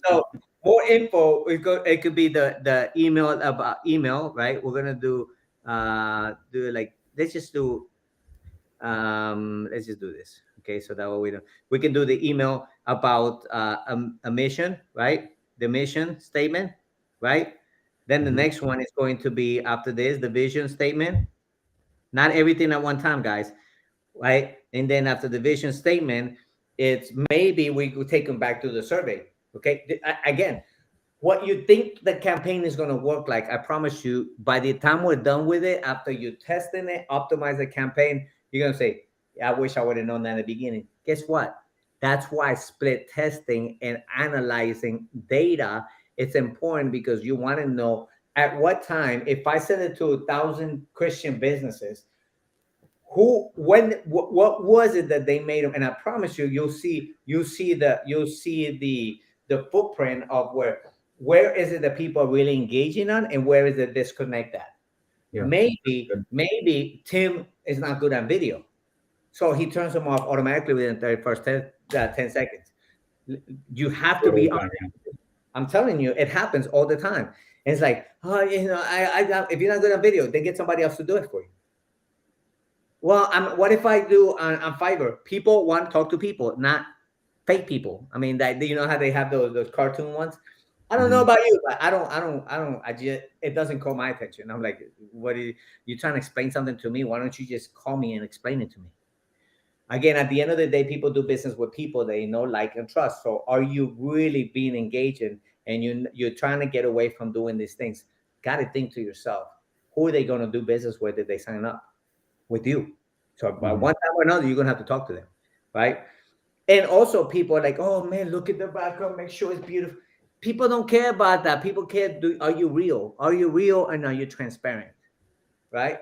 So more info, it could be the email about email, right? We're gonna do like let's just do this. Okay, so that way we can do the email about a mission, right? The mission statement, right? Then the next one is going to be after this, the vision statement. Not everything at one time, guys, right? And then after the vision statement, it's maybe we could take them back to the survey. Okay, again, what you think the campaign is going to work like, I promise you, by the time we're done with it, after you testing it, optimize the campaign, you're going to say, yeah, I wish I would have known that in the beginning. Guess what? That's why split testing and analyzing data, it's important, because you want to know at what time, if I send it to 1,000 Christian businesses, what was it that they made them? And I promise you, you'll see the footprint of where is it that people are really engaging on, and where is the disconnect at? Yeah. Maybe Tim is not good on video, so he turns them off automatically within the first 10 seconds. You have to be honest. I'm telling you, it happens all the time. And it's like, oh, if you're not good on video, then get somebody else to do it for you. Well, what if I do on Fiverr? People want to talk to people, not fake people. I mean, that, you know how they have those cartoon ones. I don't know about you, but it doesn't call my attention. I'm like, what are you trying to explain something to me? Why don't you just call me and explain it to me? Again, at the end of the day, people do business with people they know, like, and trust. So are you really being engaged in, and you're trying to get away from doing these things? Got to think to yourself, who are they going to do business with if they sign up with you? So by one time or another, you're going to have to talk to them, right? And also people are like, oh man, look at the background, make sure it's beautiful. People don't care about that. People care, are you real? Are you real, and are you transparent, right?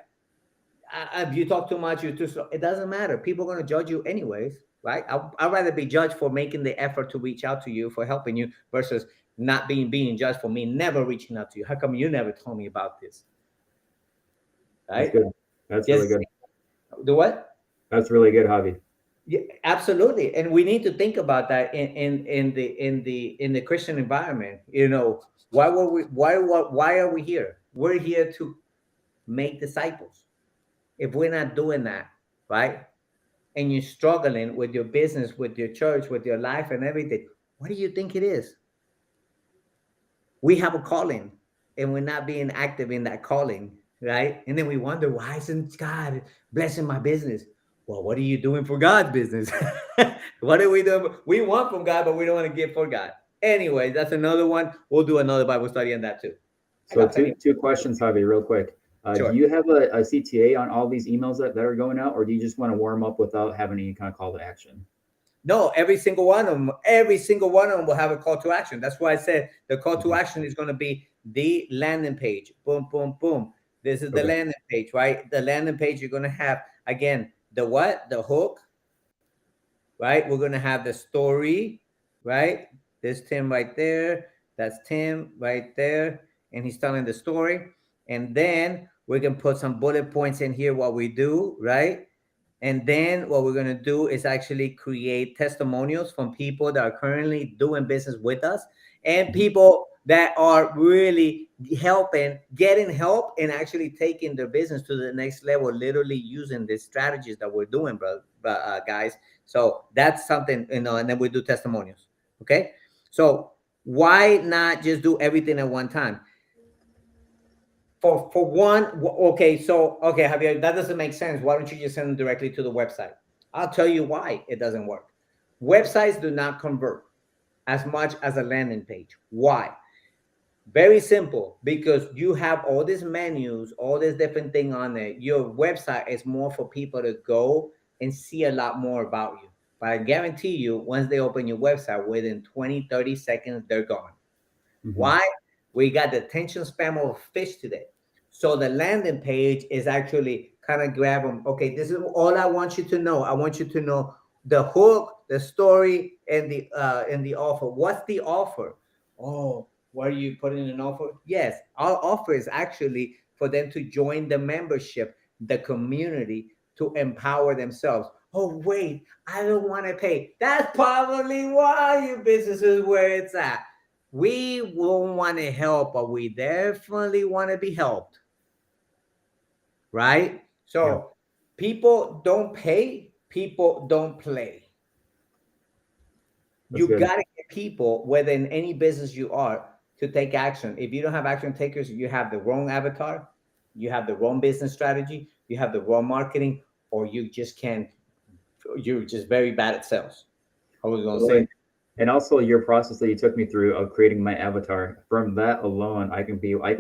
If you talk too much, you're too slow. It doesn't matter. People are going to judge you anyways, right? I'd rather be judged for making the effort to reach out to you, for helping you, versus not being judged for me never reaching out to you. How come you never told me about this? Right? That's good. That's really good. Do what? That's really good, Javi. Yeah, absolutely. And we need to think about that in the Christian environment. You know, why are we here? We're here to make disciples. If we're not doing that, right? And you're struggling with your business, with your church, with your life and everything, what do you think it is? We have a calling, and we're not being active in that calling, right? And then we wonder, why isn't God blessing my business? Well, what are you doing for God's business? What are we doing? We want from God, but we don't want to give for God. Anyway, that's another one. We'll do another Bible study on that too. So two questions, Javi, real quick. Sure. Do you have a CTA on all these emails that are going out, or do you just want to warm up without having any kind of call to action? No, every single one of them will have a call to action. That's why I said the call to action is going to be the landing page. Boom, boom, boom. This is the landing page, right? The landing page, you're going to have, again, the what? The hook, right? We're going to have the story, right? There's Tim right there. That's Tim right there. And he's telling the story. And then we can put some bullet points in here, what we do, right? And then what we're going to do is actually create testimonials from people that are currently doing business with us, and people that are really getting help and actually taking their business to the next level, literally using the strategies that we're doing, guys. So that's something, and then we do testimonials. Okay. So why not just do everything at one time? For one, Javier, that doesn't make sense. Why don't you just send them directly to the website? I'll tell you why it doesn't work. Websites do not convert as much as a landing page. Why? Very simple, because you have all these menus, all this different thing on there. Your website is more for people to go and see a lot more about you. But I guarantee you, once they open your website, within 20, 30 seconds, they're gone. Why? We got the attention span of a fish today. So the landing page is actually kind of grab them. Okay, this is all I want you to know. I want you to know the hook, the story, and the offer. What's the offer? Oh, what are you putting in an offer? Yes, our offer is actually for them to join the membership, the community, to empower themselves. Oh, wait, I don't want to pay. That's probably why your business is where it's at. We won't want to help, but we definitely want to be helped. Right? So people don't pay, people don't play. You got to get people, whether in any business you are, to take action. If you don't have action takers, you have the wrong avatar, you have the wrong business strategy, you have the wrong marketing, or you just can't, you're just very bad at sales. I was going to say. And also your process that you took me through of creating my avatar, from that alone, I can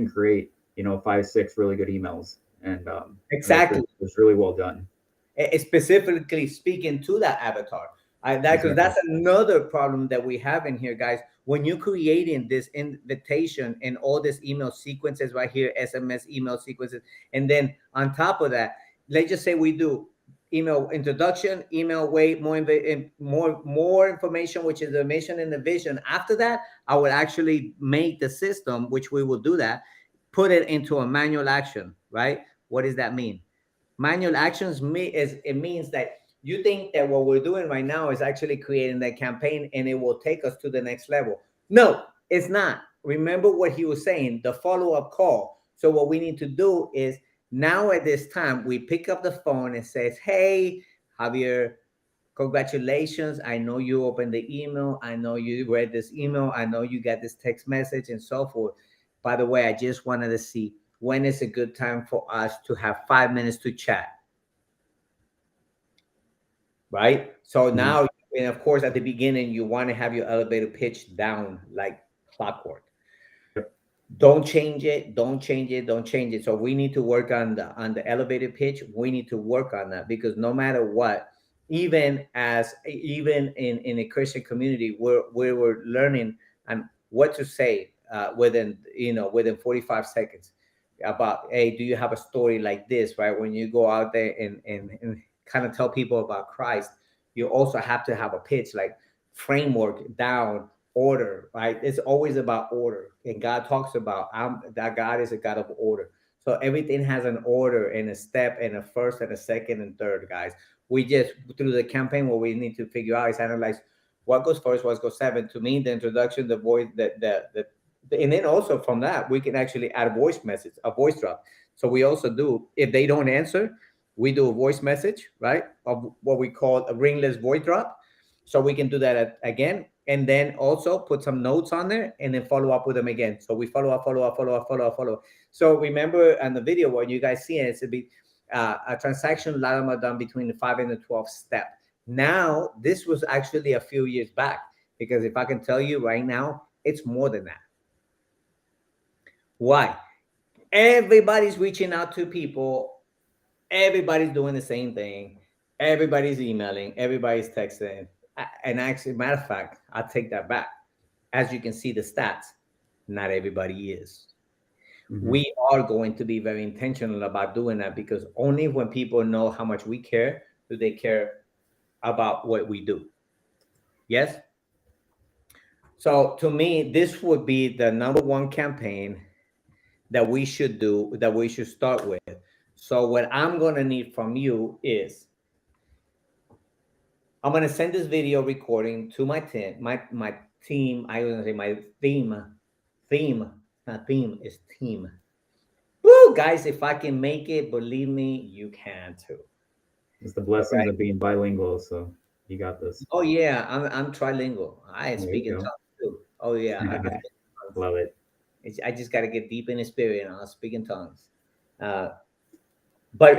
create, 5, 6 really good emails. And exactly. It's really well done. Specifically speaking to that avatar. Because that's another problem that we have in here, guys. When you're creating this invitation and all these email sequences right here, SMS email sequences, and then on top of that, let's just say we do email introduction, email weight, more information, which is the mission and the vision. After that, I would actually make the system, which we will do that, put it into a manual action, right? What does that mean? Manual actions means that you think that what we're doing right now is actually creating that campaign and it will take us to the next level. No, it's not. Remember what he was saying, the follow-up call. So what we need to do is now at this time, we pick up the phone and says, hey, Javier, congratulations. I know you opened the email. I know you read this email. I know you got this text message and so forth. By the way, I just wanted to see when is a good time for us to have 5 minutes to chat. Right? So now, and of course, at the beginning, you want to have your elevator pitch down like clockwork. Don't change it. Don't change it. Don't change it. So we need to work on the elevator pitch. We need to work on that, because no matter what, even in a Christian community, we're learning and what to say within 45 seconds about, hey, do you have a story like this, right? When you go out there and kind of tell people about Christ, you also have to have a pitch, like framework down, order, right? It's always about order. And God talks about that God is a God of order. So everything has an order and a step and a first and a second and third, guys. We just, through the campaign, what we need to figure out is analyze what goes first, what goes second. To me, the introduction, the voice, and then also from that, we can actually add a voice message, a voice drop. So we also do, if they don't answer, we do a voice message, right? Of what we call a ringless voice drop. So we can do that again. And then also put some notes on there and then follow up with them again. So we follow up. So remember on the video, what you guys see, it's a transaction, a lot of them are done between the 5 and the 12 step. Now, this was actually a few years back, because if I can tell you right now, it's more than that. Why? Everybody's reaching out to people. Everybody's doing the same thing. Everybody's emailing. Everybody's texting. And actually, matter of fact, I'll take that back. As you can see the stats, not everybody is. We are going to be very intentional about doing that, because only when people know how much we care do they care about what we do. Yes? So to me, this would be the number one campaign that we should do, that we should start with. So what I'm going to need from you is, I'm going to send this video recording to my team. My team, I was going to say my theme, not theme, is team. Woo, guys, if I can make it, believe me, you can too. It's the blessings of being bilingual, so you got this. Oh yeah, I'm trilingual. I speak in tongues too. Oh yeah, love it. I just got to get deep in the spirit and I'll speak in tongues. But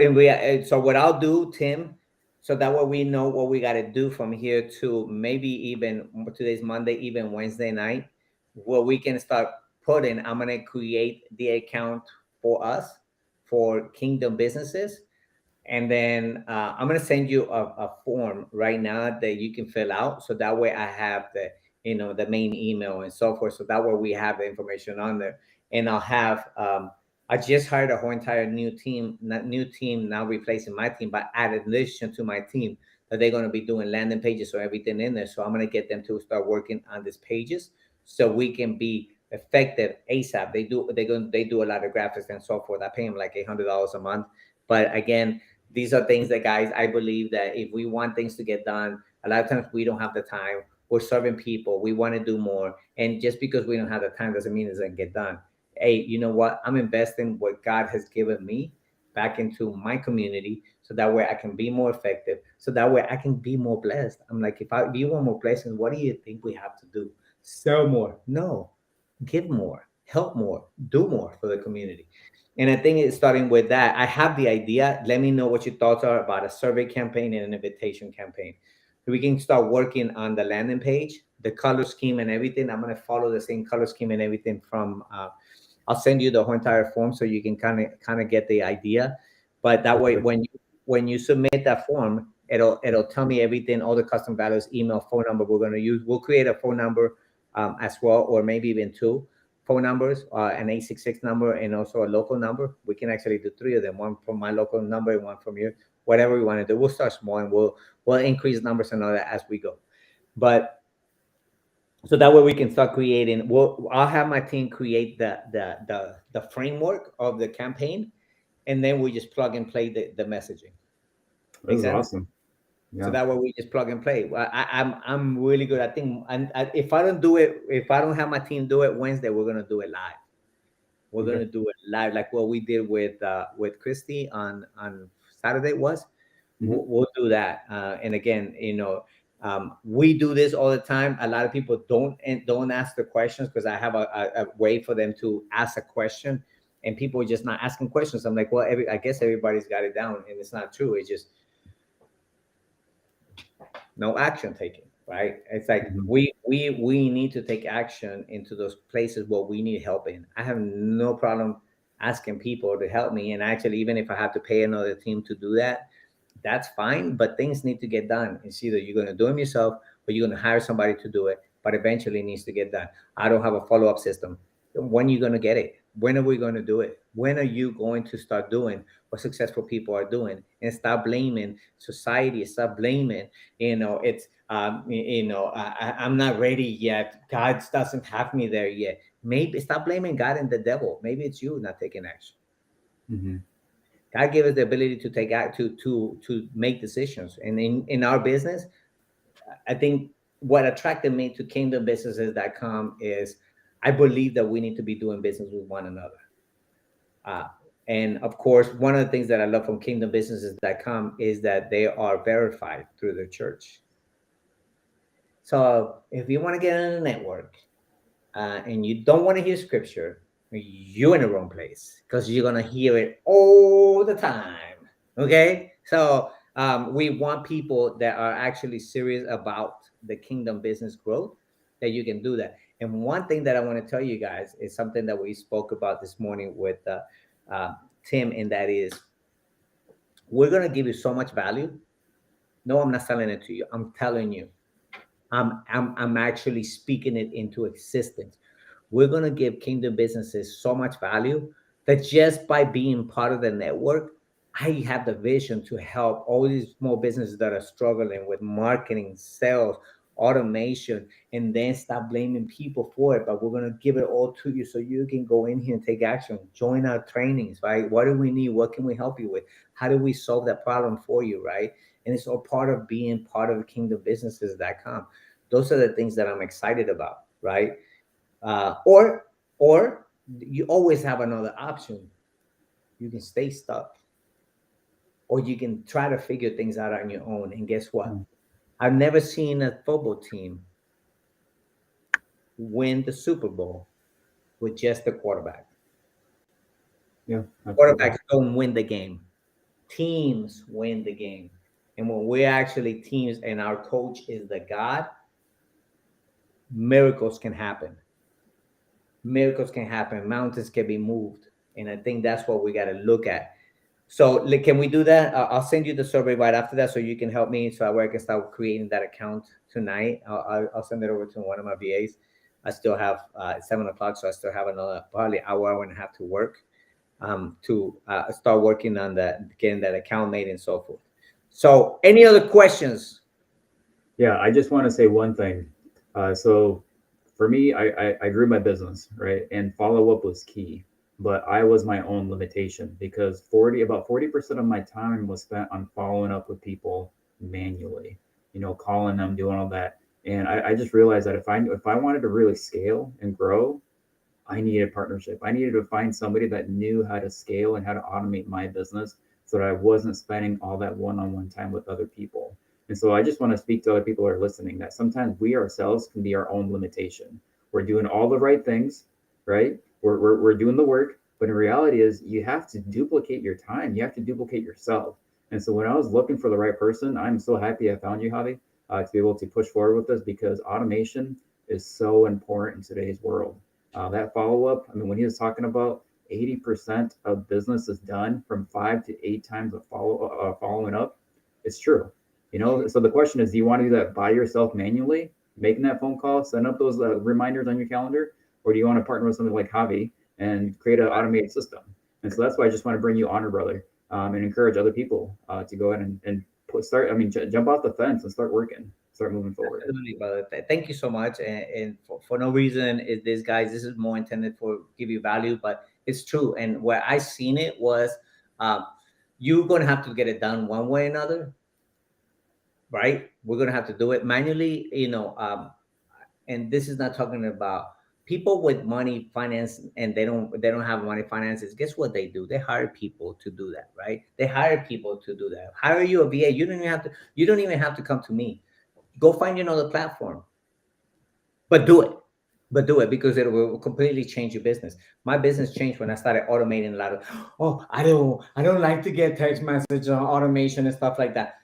so what I'll do, Tim, so that way we know what we got to do from here to maybe even today's Monday, even Wednesday night, where we can start putting, I'm going to create the account for us for Kingdom Businesses. And then I'm going to send you a form right now that you can fill out. So that way I have the main email and so forth. So that way we have the information on there. And I'll have, I just hired a whole entire new team now replacing my team, but add addition to my team that they're going to be doing landing pages, so everything in there. So I'm going to get them to start working on these pages so we can be effective ASAP. They do a lot of graphics and so forth. I pay them like $800 a month. But again, These are things that, guys, I believe that if we want things to get done, a lot of times we don't have the time. We're serving people. We want to do more. And just because we don't have the time doesn't mean it's going to get done. Hey, you know what? I'm investing what God has given me back into my community so that way I can be more effective. So that way I can be more blessed. I'm like, if you want more blessings, what do you think we have to do? Sell more? No, give more, help more, do more for the community. And I think it's starting with that. I have the idea. Let me know what your thoughts are about a survey campaign and an invitation campaign. We can start working on the landing page, the color scheme and everything. I'm going to follow the same color scheme and everything from, I'll send you the whole entire form so you can kind of get the idea. But that way, when you submit that form, it'll tell me everything, all the custom values, email, phone number we're going to use. We'll create a phone number as well, or maybe even 2 phone numbers, an 866 number, and also a local number. We can actually do 3 of them, one from my local number and one from you, whatever we want to do. We'll start small and we'll increase numbers and all that as we go. But so that way we can start creating. I'll have my team create the framework of the campaign, and then we just plug and play the messaging. That's awesome. Yeah. So that way we just plug and play. I'm really good. I think if I don't have my team do it Wednesday, we're gonna do it live. We're gonna do it live, like what we did with Christy on Saturday was. We'll do that. And again, we do this all the time. A lot of people don't ask the questions because I have a way for them to ask a question, and people are just not asking questions. I'm like, well, I guess everybody's got it down, and it's not true. It's just no action taken, right? It's like we need to take action into those places where we need help in. I have no problem asking people to help me, and actually, even if I have to pay another team to do that, that's fine. But things need to get done. It's either you're going to do them yourself or you're going to hire somebody to do it, but eventually it needs to get done. I don't have a follow-up system. When are you going to get it? When are we going to do it? When are you going to start doing what successful people are doing, and stop blaming society? Stop blaming, it's, I'm not ready yet. God doesn't have me there yet. Maybe stop blaming God and the devil. Maybe it's you not taking action. God gave us the ability to take act to make decisions. And in our business, I think what attracted me to kingdombusinesses.com is I believe that we need to be doing business with one another. And of course, one of the things that I love from kingdombusinesses.com is that they are verified through the church. So if you want to get in a network and you don't want to hear scripture, you're in the wrong place, because you're going to hear it all the time. Okay. So we want people that are actually serious about the kingdom business growth, that you can do that. And one thing that I want to tell you guys is something that we spoke about this morning with Tim, and that is, we're going to give you so much value. No, I'm not selling it to you. I'm telling you, I'm actually speaking it into existence. We're going to give kingdom businesses so much value that just by being part of the network, I have the vision to help all these small businesses that are struggling with marketing, sales, automation, and then stop blaming people for it. But we're going to give it all to you so you can go in here and take action. Join our trainings, right? What do we need? What can we help you with? How do we solve that problem for you, right? And it's all part of being part of kingdombusinesses.com. Those are the things that I'm excited about, right? Or you always have another option. You can stay stuck, or you can try to figure things out on your own. And guess what? I've never seen a football team win the Super Bowl with just the quarterback. Yeah, quarterbacks don't win the game. Teams win the game. And when we're actually teams and our coach is the God, miracles can happen. Miracles can happen. Mountains can be moved. And I think that's what we got to look at. So can we do that? I'll send you the survey right after that so you can help me, so I can start creating that account tonight. I'll send it over to one of my VAs. I still have 7 o'clock, so I still have another probably hour and a half to work to start working on getting that account made and so forth. So any other questions? Yeah, I just want to say one thing. So for me, I grew my business, right? And follow-up was key. but I was my own limitation because about 40% of my time was spent on following up with people manually, calling them, doing all that. And I just realized that if I wanted to really scale and grow, I needed partnership. I needed to find somebody that knew how to scale and how to automate my business so that I wasn't spending all that one-on-one time with other people. And so I just want to speak to other people who are listening that sometimes we ourselves can be our own limitation. We're doing all the right things, right? We're doing the work, but in reality is you have to duplicate your time. You have to duplicate yourself. And so when I was looking for the right person, I'm so happy I found you, Javi, to be able to push forward with this because automation is so important in today's world. That follow-up, I mean, when he was talking about 80% of business is done from 5 to 8 times of following up, it's true. So the question is, do you want to do that by yourself manually, making that phone call, send up those reminders on your calendar, or do you want to partner with something like Javi and create an automated system? And so that's why I just want to bring you on, brother, and encourage other people to go ahead and jump off the fence and start working. Start moving forward. Absolutely, brother. Thank you so much. And for no reason is this, guys, this is more intended for give you value, but it's true. And where I seen it was you're going to have to get it done one way or another, right? We're going to have to do it manually, and this is not talking about people with money finance and they don't have money finances. Guess what they do? They hire people to do that, right? They hire people to do that. Hire you a VA. You don't even have to come to me. Go find another platform, but do it. Because it will completely change your business. My business changed when I started automating a lot of. I don't like to get text message on automation and stuff like that.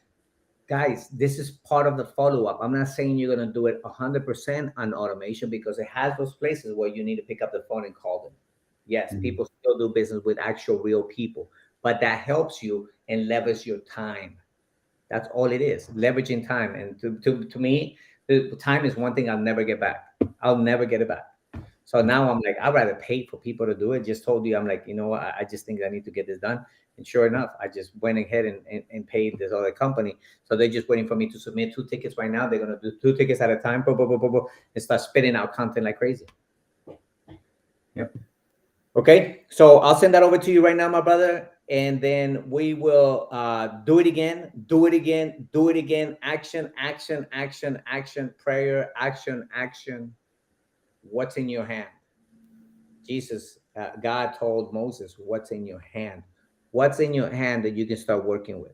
Guys, this is part of the follow-up. I'm not saying you're going to do it 100% on automation because it has those places where you need to pick up the phone and call them. Yes, people still do business with actual real people, but that helps you and leverage your time. That's all it is, leveraging time. And to me, the time is one thing I'll never get back. I'll never get it back. So now I'm like, I'd rather pay for people to do it. Just told you, I'm like, you know what? I just think I need to get this done. And sure enough, I just went ahead and paid this other company. So they're just waiting for me to submit 2 tickets right now. They're going to do 2 tickets at a time, and start spitting out content like crazy. Yep. Okay. So I'll send that over to you right now, my brother. And then we will do it again. Action, action, action, action, prayer, action, action. What's in your hand? Jesus, God told Moses, what's in your hand? What's in your hand that you can start working with?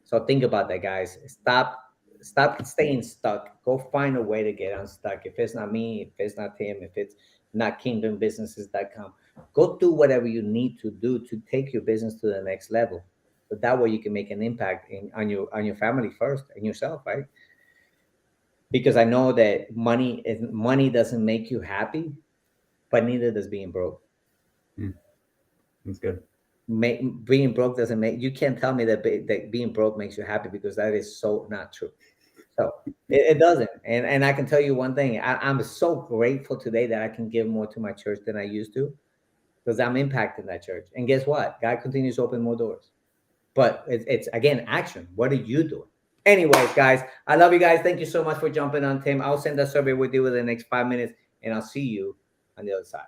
So think about that, guys. Stop staying stuck. Go find a way to get unstuck. If it's not me, if it's not him, if it's not kingdombusinesses.com, go do whatever you need to do to take your business to the next level. But that way you can make an impact on your family first and yourself, right? Because I know that money doesn't make you happy, but neither does being broke. That's good. Being broke doesn't make you can't tell me that being broke makes you happy, because that is so not true. So it doesn't. And I can tell you one thing. I'm so grateful today that I can give more to my church than I used to, because I'm impacting that church. And guess what? God continues to open more doors. But it's again, action. What are you doing? Anyways, guys, I love you guys. Thank you so much for jumping on, Tim. I'll send that survey with you within the next 5 minutes, and I'll see you on the other side.